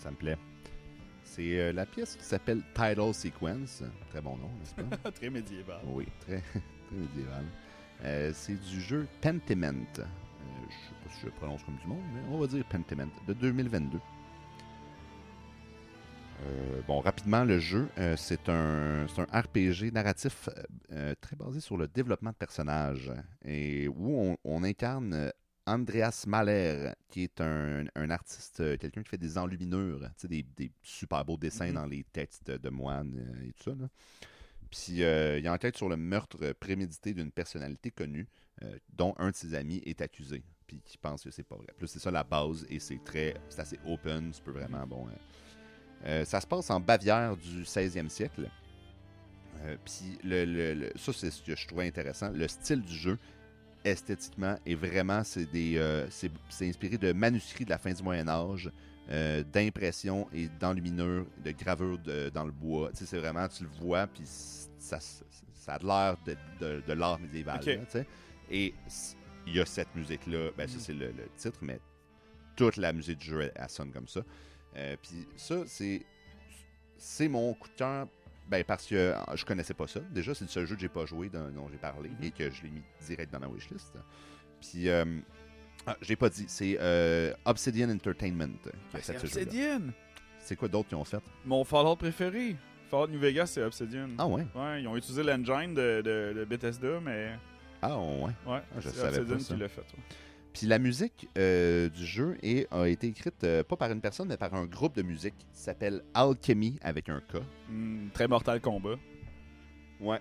ça me plaît. C'est la pièce qui s'appelle Tidal Sequence. Très bon nom, n'est-ce pas? Très médiéval. Oui, très, très médiéval. C'est du jeu Pentiment. Je ne sais pas si je le prononce comme du monde, mais on va dire Pentiment, de 2022. Bon, rapidement, le jeu, c'est un RPG narratif très basé sur le développement de personnages et où on incarne Andreas Mahler, qui est un artiste, quelqu'un qui fait des enluminures, des super beaux dessins dans les textes de moines et tout ça. Là. Puis il enquête sur le meurtre prémédité d'une personnalité connue, dont un de ses amis est accusé, puis qui pense que c'est pas vrai. Puis c'est ça la base, et c'est assez open, tu peux vraiment, bon... ça se passe en Bavière du 16e siècle. Puis ça, c'est ce que je trouvais intéressant. Le style du jeu, esthétiquement, est vraiment... C'est inspiré de manuscrits de la fin du Moyen-Âge, d'impressions et d'enluminures, de gravures dans le bois. Tu sais, c'est vraiment... Tu le vois, puis ça a l'air de l'art médiéval. Okay. Là, et il y a cette musique-là. Ben, ça, c'est le titre, mais toute la musique du jeu, elle sonne comme ça. Puis ça, c'est mon coup de cœur, ben, parce que je connaissais pas ça. Déjà, c'est le seul jeu que j'ai pas joué, dont j'ai parlé, et que je l'ai mis direct dans ma wishlist. Puis, je l'ai pas dit, c'est Obsidian Entertainment qui a fait ce jeu-là. Obsidian! C'est quoi d'autres qu'ils ont fait? Mon Fallout préféré. Fallout New Vegas, c'est Obsidian. Ah ouais? Ouais, ils ont utilisé l'engine de Bethesda, mais... Ah ouais? Ouais, je c'est savais Obsidian pas ça. qui l'a fait. Ouais. Puis la musique du jeu a été écrite pas par une personne, mais par un groupe de musique qui s'appelle Alchemy avec un K. Très Mortal Kombat. Ouais.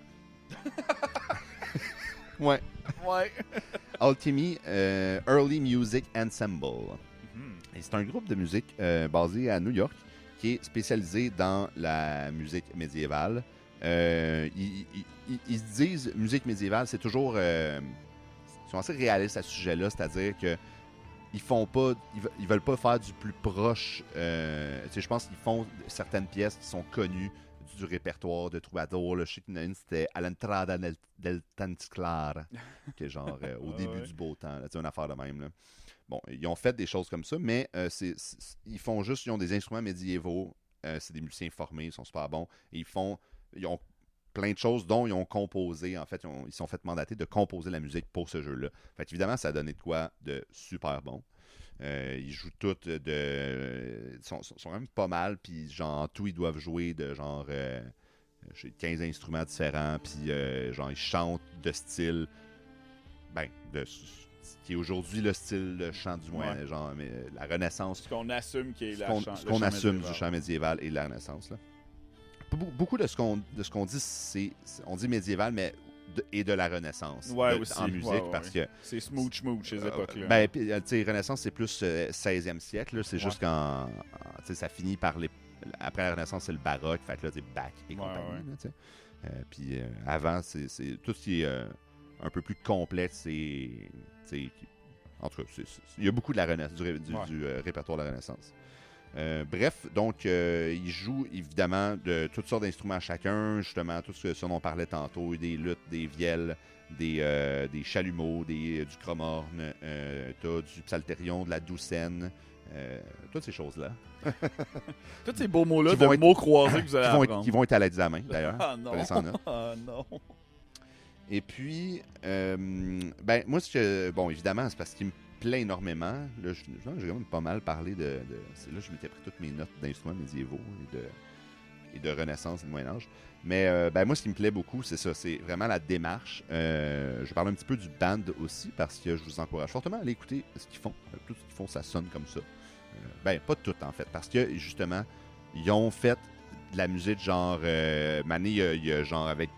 Ouais. Ouais. Alchemy Early Music Ensemble. Et c'est un groupe de musique basé à New York qui est spécialisé dans la musique médiévale. Ils se disent musique médiévale, c'est toujours... ils sont assez réalistes à ce sujet-là, c'est-à-dire que ils veulent pas faire du plus proche. Je pense qu'ils font certaines pièces qui sont connues du répertoire de troubadour. Je sais qu'il y en a une, c'était À l'entrada del Tanticlar, qui est genre au début du beau temps. Là, une affaire de même. Là. Bon, ils ont fait des choses comme ça, mais ils ont des instruments médiévaux. C'est des musiciens formés, ils sont super bons. Et ils ont plein de choses dont ils ont composé. En fait, ils sont fait mandater de composer la musique pour ce jeu-là. Fait évidemment, ça a donné de quoi de super bon. Ils jouent toutes ils sont quand même pas mal, puis genre tout, ils doivent jouer de genre 15 instruments différents, puis genre ils chantent de style qui est aujourd'hui le style de chant du Moyen, genre mais la Renaissance. Ce qu'on assume qui est ce qu'on assume du chant médiéval et de la Renaissance là. Beaucoup de ce qu'on dit, on dit médiéval, mais et de la Renaissance aussi, en musique, parce que... C'est smooch ces époques-là. Ben, tu sais, Renaissance, c'est plus 16e siècle, là, c'est juste quand... Tu sais, ça finit par après la Renaissance, c'est le baroque, fait que là, c'est Bach et compagnie, là, tu sais. Puis avant, c'est tout ce qui est un peu plus complexe, en tout cas, il y a beaucoup de la Renaissance, du répertoire de la Renaissance. Bref, donc, ils jouent évidemment de toutes sortes d'instruments chacun, justement, tout ce dont on parlait tantôt, des luttes, des vielles, des chalumeaux, du chromorne, t'as du psalterion, de la doucine, toutes ces choses-là. Tous ces beaux mots-là, de mots croisés que vous allez apprendre. Qui vont être à l'examen, d'ailleurs. Ah non! Ah non! Et puis, moi, bon, évidemment, c'est parce qu'il me plaît énormément. Là, j'ai quand même pas mal parlé c'est là que je m'étais pris toutes mes notes d'instruments médiévaux et de Renaissance et de Moyen-Âge. Mais moi, ce qui me plaît beaucoup, c'est ça. C'est vraiment la démarche. Je parle un petit peu du band aussi parce que je vous encourage fortement à aller écouter ce qu'ils font. Tout ce qu'ils font, ça sonne comme ça. Pas tout, en fait. Parce que, justement, ils ont fait de la musique genre... Mané, il y a genre avec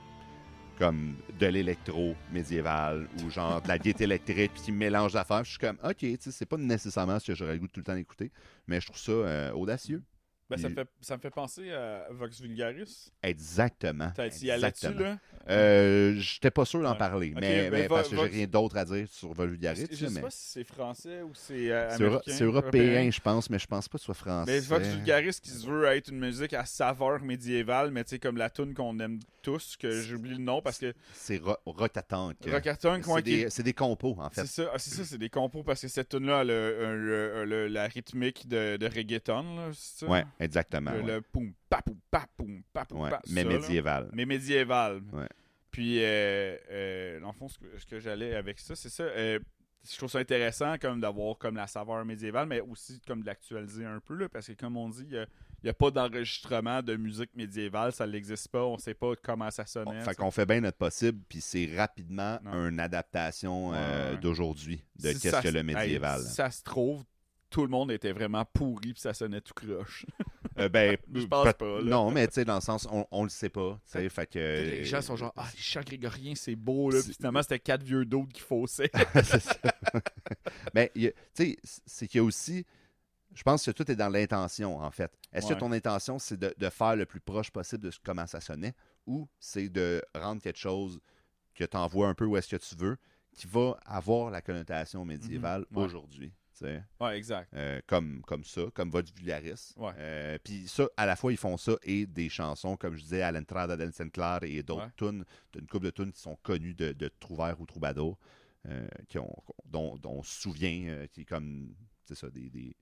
comme de l'électro médiéval ou genre de la gaieté électrique puis qui mélange d'affaires. Je suis comme, OK, c'est pas nécessairement ce que j'aurais le goût de tout le temps d'écouter, mais je trouve ça audacieux. Ben, Puis- ça me fait penser à Vox Vulgaris. Exactement. Y allais-tu, Exactement. là? J'étais pas sûr d'en Ouais. parler, Ok, mais ben, parce que j'ai Vox- rien d'autre à dire sur Vulgaris. Je sais mais pas si c'est français ou c'est c'est américain. c'est européen, je pense, mais je pense pas que ce soit français. Mais Vox Vulgaris qui se veut être une musique à saveur médiévale, mais tu sais, comme la tune qu'on aime tous, que j'oublie le nom parce que C'est Rocatank. Rockatone, C'est des compos, en fait. c'est ça, c'est des compos parce que cette tune-là a la rythmique de reggaeton, là, c'est ça? Ouais, exactement. Le, ouais. le poum, pa, poum, pa, poum, pa, poum, Ouais, pa, mais ça, là. médiéval. Mais médiéval. Ouais. Puis, dans le fond, ce que j'allais avec ça, c'est ça. Je trouve ça intéressant comme d'avoir comme la saveur médiévale, mais aussi comme de l'actualiser un peu, là, parce que comme on dit, il n'y a pas d'enregistrement de musique médiévale, ça n'existe pas, on sait pas comment ça sonnait. Fait qu'on fait bien notre possible, puis c'est rapidement Non. une adaptation Ouais. d'aujourd'hui, de Si qu'est-ce ça que le se- médiéval. si ça se trouve, tout le monde était vraiment pourri puis ça sonnait tout croche. Ben, Je pense pas, là. Non, mais tu sais, dans le sens, on le sait pas. Tu sais, fait que. Les gens sont genre, les chants grégoriens, c'est beau, là. c'est- Puis finalement, c'était 4 vieux d'autres qui faussaient. C'est ça. Mais, tu sais, c'est qu'il y a aussi. Je pense que tout est dans l'intention, en fait. Est-ce Ouais. que ton intention, c'est de faire le plus proche possible de comment ça sonnait, ou c'est de rendre quelque chose que tu envoies un peu où est-ce que tu veux, qui va avoir la connotation médiévale Ouais. aujourd'hui? Tu sais? Ouais, exact. Comme ça, comme Vox Vulgaris. Ouais. Puis ça, à la fois, ils font ça et des chansons, comme je disais, à l'entrada del Sinclair et d'autres Ouais. tunes, une couple de tunes qui sont connues de trouvères ou troubadours, dont on se souvient, qui est comme, c'est ça, des.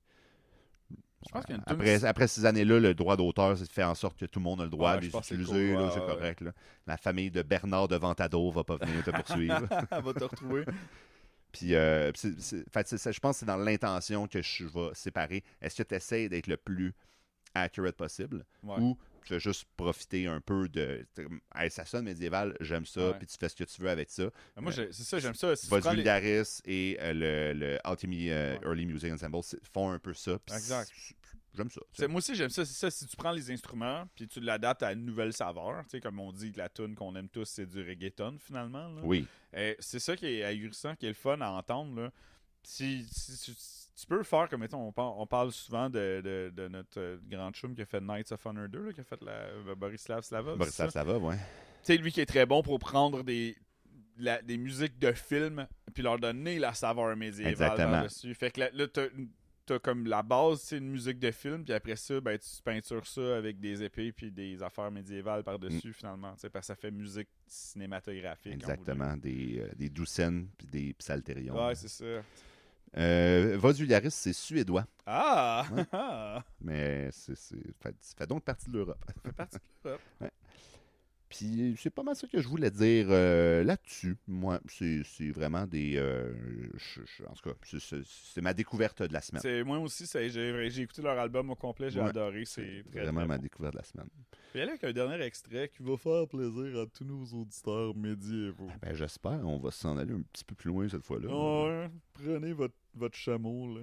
Je pense qu'il y a une tune- Après ces années-là, le droit d'auteur ça fait en sorte que tout le monde a le droit Ouais, de je les pense que c'est utiliser, cool. là, Ouais, c'est ouais. correct. Là. La famille de Bernard de Ventador va pas venir te poursuivre. Elle va te retrouver. Puis, je pense que c'est dans l'intention que je vais séparer. Est-ce que tu essaies d'être le plus accurate possible Ouais. ou tu veux juste profiter un peu de. Hey, ça sonne médiéval, j'aime ça, Ouais. puis tu fais ce que tu veux avec ça. Moi, c'est ça, j'aime ça. Si tu Vox prends les- Vulgaris et le Alchemy Early Music Ensemble font un peu ça. puis Exact. J'aime ça. tu sais. Moi aussi, j'aime ça. C'est ça, si tu prends les instruments puis tu l'adaptes à une nouvelle saveur, tu sais, comme on dit que la tune qu'on aime tous, c'est du reggaeton, finalement. Là. Oui, C'est ça qui est ahurissant, qui est le fun à entendre. Là. Si tu peux le faire, comme mettons, on parle souvent de notre grand chum qui a fait Knights of Honor 2, là, qui a fait Borislav Slava. Borislav Slava, ouais. Tu sais, lui qui est très bon pour prendre des musiques de films puis leur donner la saveur médiévale Exactement. par-dessus. Fait que là t'as comme la base, c'est une musique de film, puis après ça, ben, tu peintures ça avec des épées puis des affaires médiévales par-dessus, finalement. Parce que ça fait musique cinématographique. en bout de Exactement. Des doucines puis des psalterions. ligne. Ouais, c'est ça. Vox Vulgaris, c'est suédois, Ah! Ouais. Ça mais ça fait donc partie de l'Europe. fait partie de l'Europe. Puis c'est pas mal ça que je voulais dire là-dessus. Moi, c'est vraiment des. En tout cas, c'est ma découverte de la semaine. Moi aussi, j'ai écouté leur album au complet, j'ai Ouais. adoré. C'est très, vraiment très ma bon. découverte de la semaine. Je vais y aller avec un dernier extrait qui va faire plaisir à tous nos auditeurs médiévaux. Ben, j'espère. On va s'en aller un petit peu plus loin cette fois-là. Ouais, prenez votre chameau, là.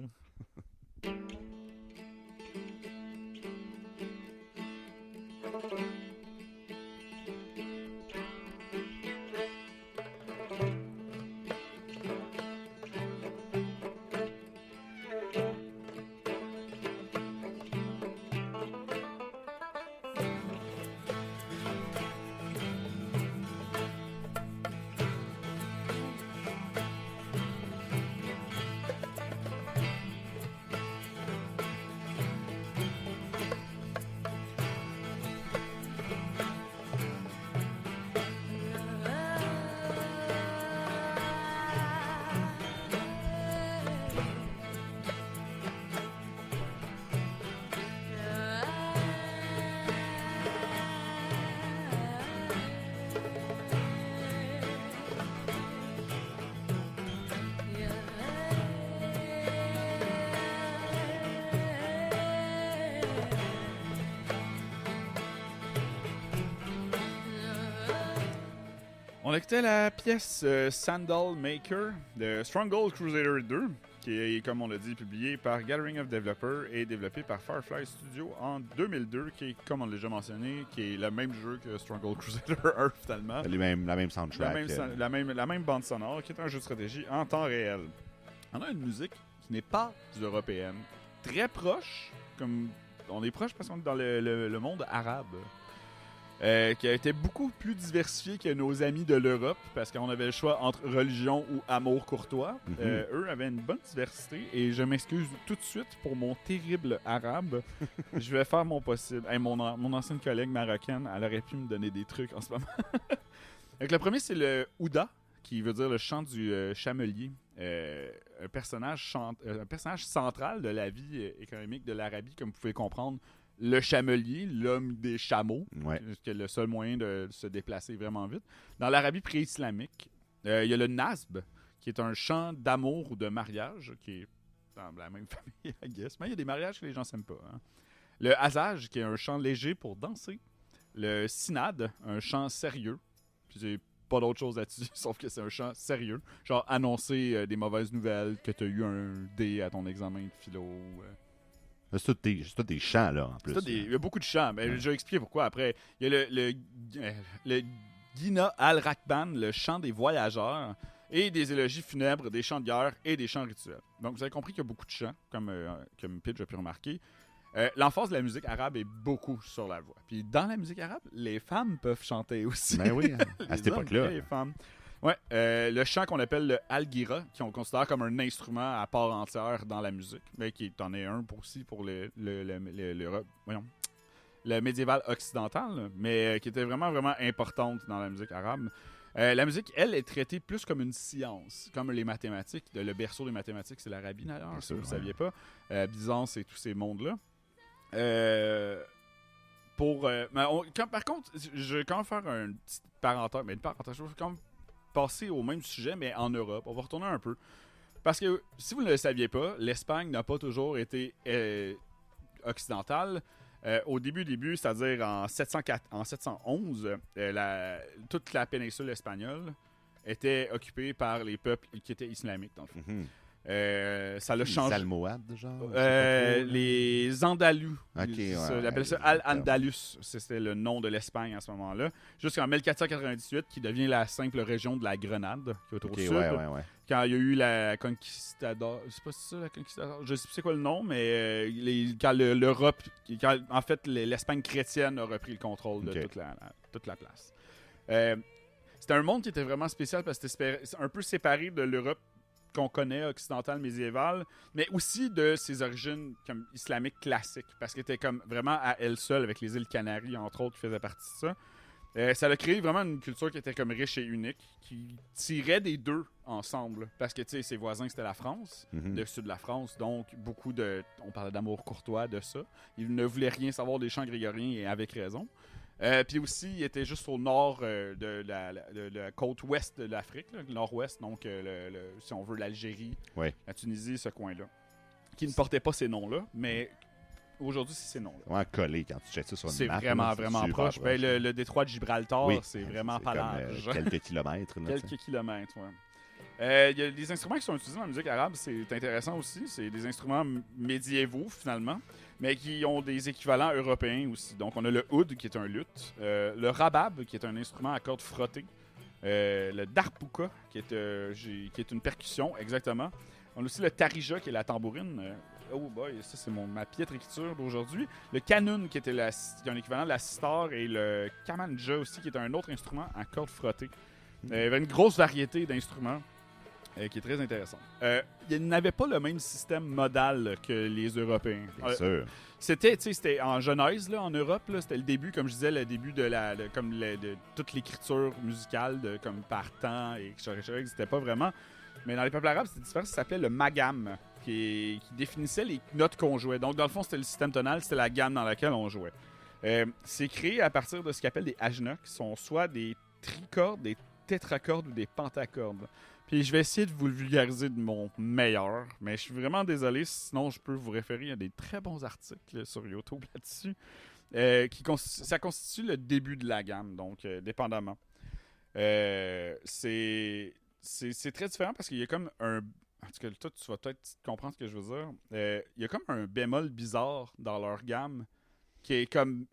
On écoutait la pièce Sandal Maker de Stronghold Crusader 2, qui est, comme on l'a dit, publié par Gathering of Developers et développé par Firefly Studio en 2002, qui est, comme on l'a déjà mentionné, qui est le même jeu que Stronghold Crusader 1, finalement. La même soundtrack. La même bande sonore, qui est un jeu de stratégie en temps réel. On a une musique qui n'est pas européenne, très proche, comme on est proche parce qu'on est dans le monde arabe. Qui a été beaucoup plus diversifié que nos amis de l'Europe, parce qu'on avait le choix entre religion ou amour courtois. Eux avaient une bonne diversité, et je m'excuse tout de suite pour mon terrible arabe. Je vais faire mon possible. Hey, mon ancienne collègue marocaine, elle aurait pu me donner des trucs en ce moment. Donc, le premier, c'est le Ouda, qui veut dire le chant du chamelier. Un personnage central de la vie économique de l'Arabie, comme vous pouvez comprendre. Le chamelier, l'homme des chameaux, qui est le seul moyen de se déplacer vraiment vite. Dans l'Arabie pré-islamique, il y a le nasb, qui est un chant d'amour ou de mariage, qui est dans la même famille, I guess. Mais il y a des mariages que les gens s'aiment pas. Hein. Le hazaj, qui est un chant léger pour danser. Le sinad, un chant sérieux. Puis c'est pas d'autre chose là-dessus, sauf que c'est un chant sérieux. Genre annoncer des mauvaises nouvelles, que tu as eu un D à ton examen de philo. C'est tous des chants, là, en plus. Il y a beaucoup de chants, mais je vais expliquer pourquoi après. Il y a le Guina al-Rakban, le chant des voyageurs, et des élogies funèbres, des chants de guerre et des chants rituels. Donc, vous avez compris qu'il y a beaucoup de chants, comme Pitch a pu remarquer. L'emphase de la musique arabe est beaucoup sur la voix. Puis dans la musique arabe, les femmes peuvent chanter aussi. Ben oui, à cette époque-là. Les femmes. Ouais, le chant qu'on appelle le algira, qu'on considère comme un instrument à part entière dans la musique, mais qui en est un aussi pour le médiéval occidental, mais qui était vraiment, vraiment importante dans la musique arabe. La musique, elle, est traitée plus comme une science, comme les mathématiques. Le berceau des mathématiques, c'est l'Arabie, d'ailleurs, si vous ne le saviez pas. Byzance et tous ces mondes-là. Par contre, je vais quand même faire une petite parenthèse, je vais quand même passer au même sujet, mais en Europe. On va retourner un peu. Parce que, si vous ne le saviez pas, l'Espagne n'a pas toujours été occidentale. Au début, c'est-à-dire en 711, toute la péninsule espagnole était occupée par les peuples qui étaient islamiques, dans le fond. Ça l'a changé. Les Almohades, genre? Les Andalous. Ils appellent ça Al-Andalus. C'était le nom de l'Espagne à ce moment-là. Jusqu'en 1498, qui devient la simple région de la Grenade, qui est au sud. Quand il y a eu la Conquistador. C'est pas ça, la Conquistador? Je sais plus c'est quoi le nom, mais quand l'Europe. En fait, l'Espagne chrétienne a repris le contrôle de toute la place. C'était un monde qui était vraiment spécial parce que c'était un peu séparé de l'Europe qu'on connaît, occidentale, médiévale, mais aussi de ses origines comme islamiques classiques, parce qu'elle était comme vraiment à elle seule, avec les îles Canaries, entre autres, qui faisaient partie de ça. Ça a créé vraiment une culture qui était comme riche et unique, qui tirait des deux ensemble, parce que, tu sais, ses voisins, c'était la France, le sud de la France, donc on parlait d'amour courtois, de ça. Ils ne voulaient rien savoir des chants grégoriens, et avec raison. Puis aussi, il était juste au nord de la côte ouest de l'Afrique, le nord-ouest, donc si on veut l'Algérie, la Tunisie, ce coin-là, qui ne portait pas ces noms-là, mais aujourd'hui, c'est ces noms-là. Ouais, collé quand tu jettes ça sur une map. C'est vraiment, vraiment proche. Ben, le détroit de Gibraltar, c'est vraiment pas large. Quelques kilomètres. Là, quelques kilomètres, oui. Il y a des instruments qui sont utilisés dans la musique arabe, c'est intéressant aussi. C'est des instruments médiévaux, finalement, mais qui ont des équivalents européens aussi. Donc, on a le oud, qui est un luth, le rabab, qui est un instrument à cordes frottées, le darbuka, qui est une percussion, exactement. On a aussi le tarija, qui est la tambourine. Oh boy, ça, c'est ma piètre écriture d'aujourd'hui. Le kanun, qui était un équivalent de la sitar, et le kamanja aussi, qui est un autre instrument à cordes frottées. Il y avait une grosse variété d'instruments. Qui est très intéressant. Il n'avait pas le même système modal que les Européens. Bien sûr. C'était en Genèse, là, en Europe. Là, c'était le début, comme je disais, le début de toute l'écriture musicale, comme par temps, et ça n'existait pas vraiment. Mais dans les peuples arabes, c'était différent. Ça s'appelait le magam, qui définissait les notes qu'on jouait. Donc, dans le fond, c'était le système tonal, c'était la gamme dans laquelle on jouait. C'est créé à partir de ce qu'on appelle des ajna, qui sont soit des tricordes, des tétracordes ou des pentacordes. Puis je vais essayer de vous le vulgariser de mon meilleur, mais je suis vraiment désolé, sinon je peux vous référer à des très bons articles sur YouTube là-dessus. Ça constitue le début de la gamme, donc dépendamment. C'est très différent parce qu'il y a comme un... En tout cas, toi, tu vas peut-être comprendre ce que je veux dire. Il y a comme un bémol bizarre dans leur gamme qui est comme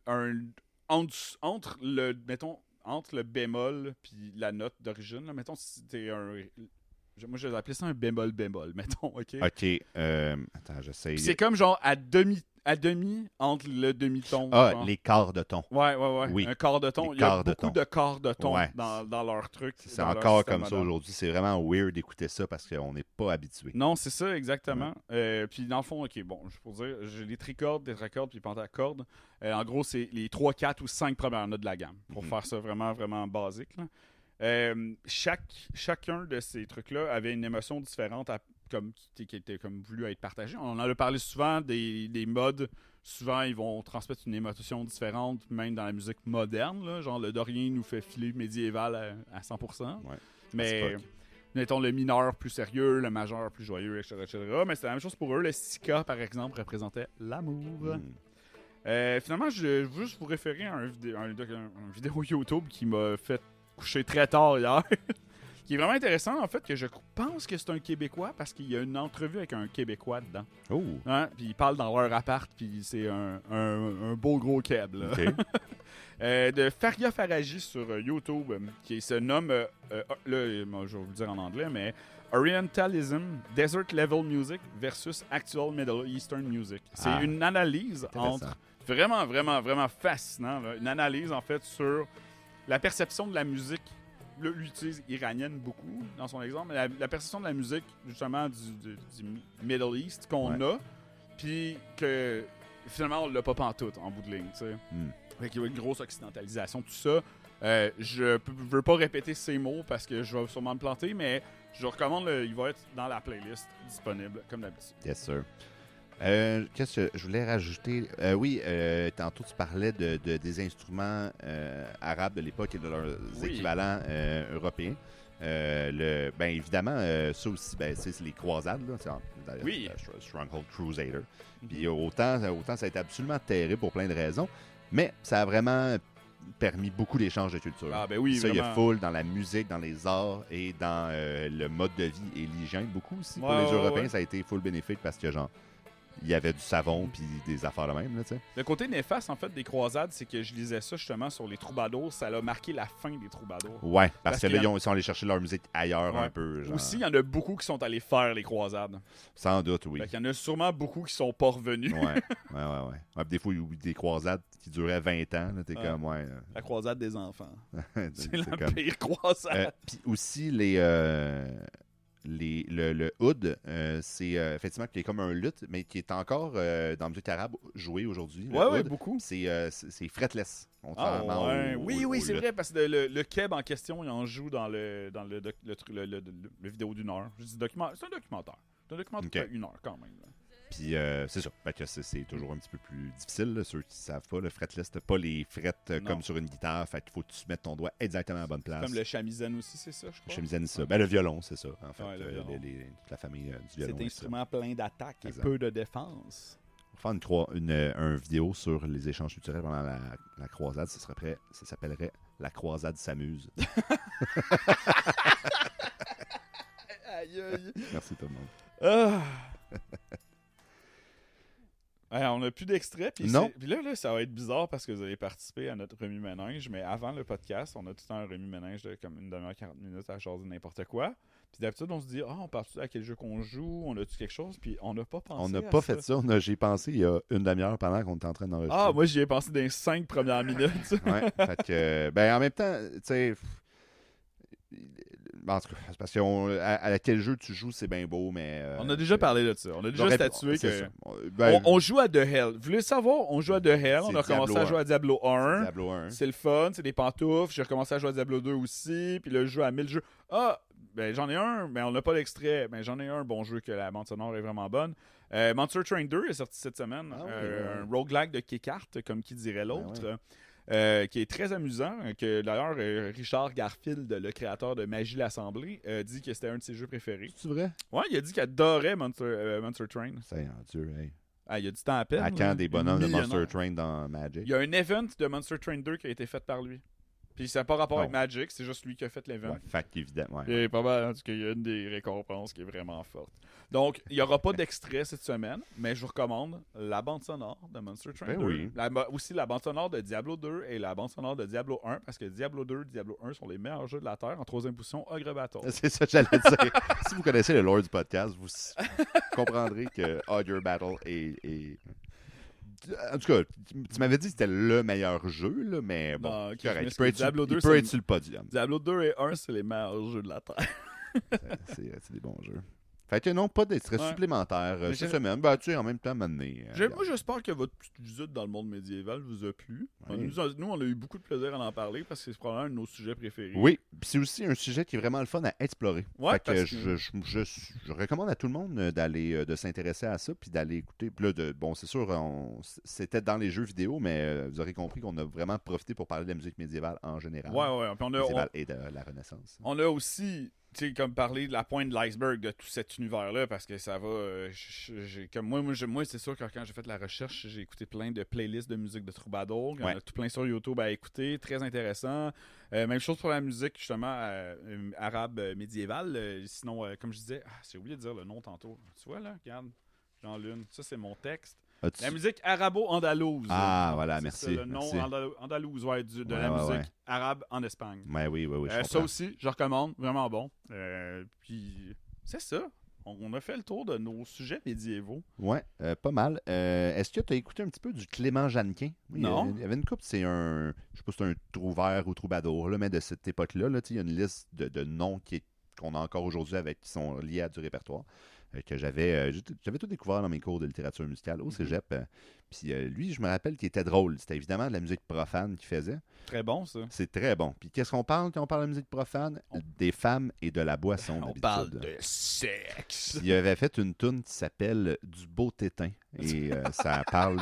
entre le bémol puis la note d'origine. Là, mettons, si c'était Moi, je vais appeler ça un bémol, mettons, OK? OK. Attends, j'essaie. Puis c'est comme genre à demi entre le demi-ton. Ah, genre. les quarts de ton. Ouais. Oui. Un quart de ton. Les Il y a quarts de beaucoup ton. de quarts de ton Ouais. dans leur truc. C'est dans leur encore système comme ça moderne. aujourd'hui. C'est vraiment weird d'écouter ça parce qu'on n'est pas habitué. Non, c'est ça, exactement. Puis dans le fond, OK, bon, je peux dire, j'ai les tricordes, tétracordes, puis pentacordes. En gros, c'est les 3, 4 ou 5 premières notes de la gamme. Pour faire ça vraiment, vraiment basique. Là. Chacun de ces trucs-là avait une émotion différente qui était comme voulu être partagée. On en a parlé souvent des modes. Souvent, ils vont transmettre une émotion différente, même dans la musique moderne. Là. Genre, le dorien nous fait filer médiéval à 100%. Ouais. Mais, mettons, le mineur plus sérieux, le majeur plus joyeux, etc. Mais c'est la même chose pour eux. Le sika, par exemple, représentait l'amour. Finalement, je veux juste vous référer à une vidéo YouTube qui m'a fait coucher très tard hier. Qui est vraiment intéressant, en fait, que je pense que c'est un Québécois parce qu'il y a une entrevue avec un Québécois dedans. Oh! Hein? Puis ils parlent dans leur appart, puis c'est un beau gros keb. Là. OK. De Faria Faraji sur YouTube, qui se nomme, là, moi, je vais vous le dire en anglais, mais Orientalism, Desert Level Music versus Actual Middle Eastern Music. C'est une analyse entre, vraiment, vraiment, vraiment fascinant, là, une analyse en fait sur la perception de la musique. Là, lui utilise iranienne beaucoup dans son exemple, mais la perception de la musique justement du Middle East qu'on a, puis que finalement on l'a pas pantoute en bout de ligne, tu sais. Fait qu'il y a une grosse occidentalisation, tout ça. Je veux pas répéter ces mots parce que je vais sûrement me planter, mais je recommande, il va être dans la playlist disponible comme d'habitude. Yes, sir. Qu'est-ce que je voulais rajouter? Oui, tantôt tu parlais des instruments arabes de l'époque et de leurs équivalents européens. Évidemment, ça aussi, c'est les croisades. Là, Stronghold Crusader. Puis autant ça a été absolument terrible pour plein de raisons, mais ça a vraiment permis beaucoup d'échanges de culture. Ah, ben oui, ça, vraiment. il y a full dans la musique, dans les arts et dans le mode de vie et l'hygiène. Beaucoup aussi pour les Européens, ça a été full bénéfique parce que genre il y avait du savon puis des affaires de même, là, tu sais. Le côté néfaste, en fait, des croisades, c'est que je lisais ça, justement, sur les troubadours. Ça a marqué la fin des troubadours. Ouais, parce que là, ils sont allés chercher leur musique ailleurs un peu. Genre. Aussi, il y en a beaucoup qui sont allés faire les croisades. Sans doute, oui. Il y en a sûrement beaucoup qui sont pas revenus. Ouais. Des fois, il y a eu des croisades qui duraient 20 ans. Là, t'es comme, La croisade des enfants. C'est la comme... pire croisade. Puis aussi, le oud, c'est effectivement qui est comme un luth, mais qui est encore dans la musique arabe joué aujourd'hui. Ouais, beaucoup. C'est fretless. Oui, c'est vrai, parce que le keb en question, il en joue dans le vidéo d'une heure. Je dis documentaire. C'est un documentaire. C'est un documentaire de 1 heure quand même. Là. Puis c'est ça. Fait que c'est toujours un petit peu plus difficile. Là, ceux qui ne savent pas, le fretless, t'as pas les frettes comme sur une guitare. Fait qu'il faut que tu mettes ton doigt exactement à la bonne place. Comme le shamisen aussi, c'est ça, je crois. Le shamisen, c'est ça. Ben, le violon, c'est ça, en fait. Toute la famille du violon. Cet instrument plein d'attaques et peu de défense. On va faire une vidéo sur les échanges culturels pendant la croisade. Ça s'appellerait La croisade s'amuse. Aïe, aïe. Merci tout le monde. On n'a plus d'extrait. Puis non. Puis là, ça va être bizarre parce que vous avez participé à notre remis-ménage. Mais avant le podcast, on a tout le temps un remis-ménage de comme une demi-heure, 40 minutes à jaser n'importe quoi. Puis d'habitude, on se dit, on part-tu à quel jeu qu'on joue? On a-tu quelque chose? Puis on n'a pas pensé. On n'a pas fait ça. J'y ai pensé il y a une demi-heure pendant qu'on était en train d'enregistrer. Ah, moi, j'y ai pensé dans les 5 premières minutes. Ouais. Fait que, en même temps, tu sais. En tout cas, c'est parce que à quel jeu tu joues, c'est bien beau, mais... on a déjà parlé de ça. On a déjà statué que... On joue à The Hell. Vous voulez savoir? On joue à The Hell. On a commencé à jouer à Diablo 1. Diablo 1. C'est le fun, c'est des pantoufles. J'ai recommencé à jouer à Diablo 2 aussi. Puis là, je joue à 1000 jeux. Ah! Ben, j'en ai un, mais on n'a pas l'extrait. Ben, j'en ai un bon jeu que la bande sonore est vraiment bonne. Monster Train 2 est sorti cette semaine. Un roguelike de Kickart, comme qui dirait l'autre. Qui est très amusant, que d'ailleurs Richard Garfield, le créateur de Magie l'Assemblée, dit que c'était un de ses jeux préférés. C'est vrai? Ouais, il a dit qu'il adorait Monster Train. C'est Dieu, hey. Il y a du temps à peine. À quand des bonhommes de Monster Train dans Magic? Il y a un event de Monster Train 2 qui a été fait par lui. Puis ça n'a pas rapport avec Oh. Magic, c'est juste lui qui a fait l'event. Ouais, fait qu'évidemment. Il est pas mal, en tout cas, il y a une des récompenses qui est vraiment forte. Donc, il n'y aura pas d'extrait cette semaine, mais je vous recommande la bande sonore de Monster Train 2. oui. Aussi la bande sonore de Diablo 2 et la bande sonore de Diablo 1, parce que Diablo 2 et Diablo 1 sont les meilleurs jeux de la Terre. En troisième position, Ogre Battle. C'est ça que j'allais dire. Si vous connaissez le lore du podcast, vous comprendrez que Ogre Battle est... En tout cas, tu m'avais dit que c'était le meilleur jeu, là, mais bon, Non, ok, correct. je Il m'excuse. peut être, Diablo 2, il peut c'est être sur le podium. Diablo 2 et 1, c'est les meilleurs jeux de la Terre. C'est des bons jeux. Fait que non, pas d'extrait Ouais. supplémentaire Mais cette j'ai- semaine. Ben, tu sais, en même temps, maintenant. Moi, j'espère que votre petite visite dans le monde médiéval vous a plu. Oui. Nous, on a eu beaucoup de plaisir à en parler parce que c'est probablement un de nos sujets préférés. Oui, puis c'est aussi un sujet qui est vraiment le fun à explorer. Ouais, Fait que parce que- je recommande à tout le monde de s'intéresser à ça puis d'aller écouter. Puis là, bon, c'est sûr, c'était dans les jeux vidéo, mais vous aurez compris qu'on a vraiment profité pour parler de la musique médiévale en général. Ouais. Puis Médiévale et de la Renaissance. on a aussi, tu sais, comme parler de la pointe de l'iceberg de tout cet univers-là parce que ça va. Comme moi, c'est sûr que quand j'ai fait la recherche, j'ai écouté plein de playlists de musique de troubadour. Il y en a tout plein sur YouTube à écouter. Très intéressant. Même chose pour la musique, justement, arabe médiévale. Sinon, comme je disais, j'ai oublié de dire le nom tantôt. Tu vois, là, regarde, Jean Lune. Ça, c'est mon texte. As-tu- La musique arabo-andalouse. Ah, voilà, C'est merci. ça, le nom merci. andalouse, ouais, de Ouais, la ouais, musique ouais. arabe en Espagne. Ouais, oui, je Ça comprends. aussi, je recommande. Vraiment bon. Puis, c'est ça. On a fait le tour de nos sujets médiévaux. Ouais, pas mal. Est-ce que tu as écouté un petit peu du Clément Jeannequin? Oui, Non. Il y avait une couple, c'est un. Je sais pas si c'est un trouvère ou troubadour, là, mais de cette époque-là, là, il y a une liste de noms qu'on a encore aujourd'hui qui sont liés à du répertoire. Que j'avais tout découvert dans mes cours de littérature musicale au cégep. Puis lui, je me rappelle qu'il était drôle. C'était évidemment de la musique profane qu'il faisait. Très bon, ça. C'est très bon. Puis qu'est-ce qu'on parle quand on parle de musique profane? Des femmes et de la boisson, On d'habitude. parle de sexe. Il avait fait une toune qui s'appelle Du beau tétin. Et ça parle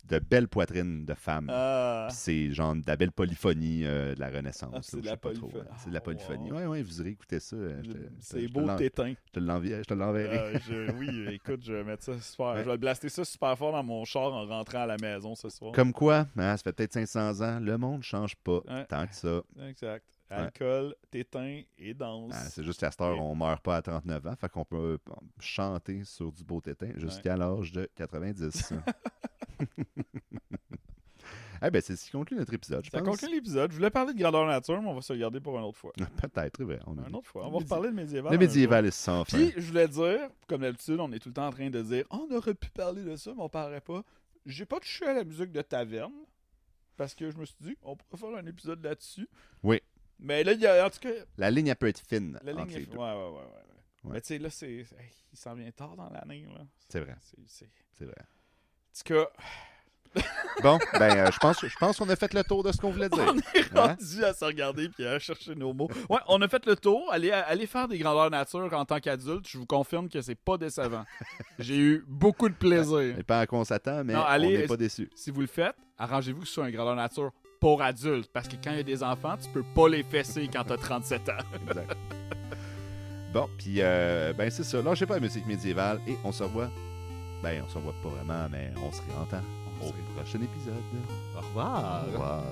de belles poitrines de femmes. Ah, Puis c'est genre de la belle polyphonie de la Renaissance. c'est ou de je la sais pas trop, polyphonie. C'est de la polyphonie. Wow. Oui, vous irez écouter ça. c'est beau tétin. Je te l'enverrai. Oui, écoute, je vais mettre ça super. Ouais. Je vais blaster ça super fort dans mon char en rentrant à la maison ce soir. Comme quoi, ça fait peut-être 500 ans, le monde change pas Ouais. tant que ça. Exact. Alcool, tétin et danse. C'est juste qu'à cette heure, on meurt pas à 39 ans, fait qu'on peut chanter sur du beau tétin jusqu'à l'âge de 90. Eh ben, c'est ce qui conclut notre épisode, je Ça pense. conclut l'épisode. Je voulais parler de grandeur nature, mais on va se le garder pour une autre fois. Peut-être, c'est vrai. Une autre fois. On va reparler de médiéval. Le un jour. médiéval est sans fin. Puis, je voulais dire, comme d'habitude, on est tout le temps en train de dire on aurait pu parler de ça, mais on parlerait pas. J'ai pas touché à la musique de taverne parce que je me suis dit on pourrait faire un épisode là-dessus. Oui. Mais là, il y a en tout cas. La ligne elle peut être fine La ligne entre les est. deux. Ouais. Ouais. Mais tu sais, là, il s'en vient tard dans l'année. Là. C'est vrai. C'est... C'est vrai. En tout cas, Bon, ben, je pense qu'on a fait le tour de ce qu'on voulait dire. on est rendu à se regarder puis à chercher nos mots. Ouais, on a fait le tour. Allez faire des grandeurs nature en tant qu'adulte. Je vous confirme que c'est pas décevant. J'ai eu beaucoup de plaisir. Et pas à qu'on s'attend, mais Non, on allez, n'est pas déçus. Si vous le faites, arrangez-vous que ce soit un grandeur nature pour adultes. Parce que quand il y a des enfants, tu peux pas les fesser quand t'as 37 ans. Exact. Bon, puis, ben, c'est ça. Lâchez pas la musique médiévale et on se revoit. Ben, on se revoit pas vraiment, mais on se réentend au prochain épisode. Au revoir. Au revoir.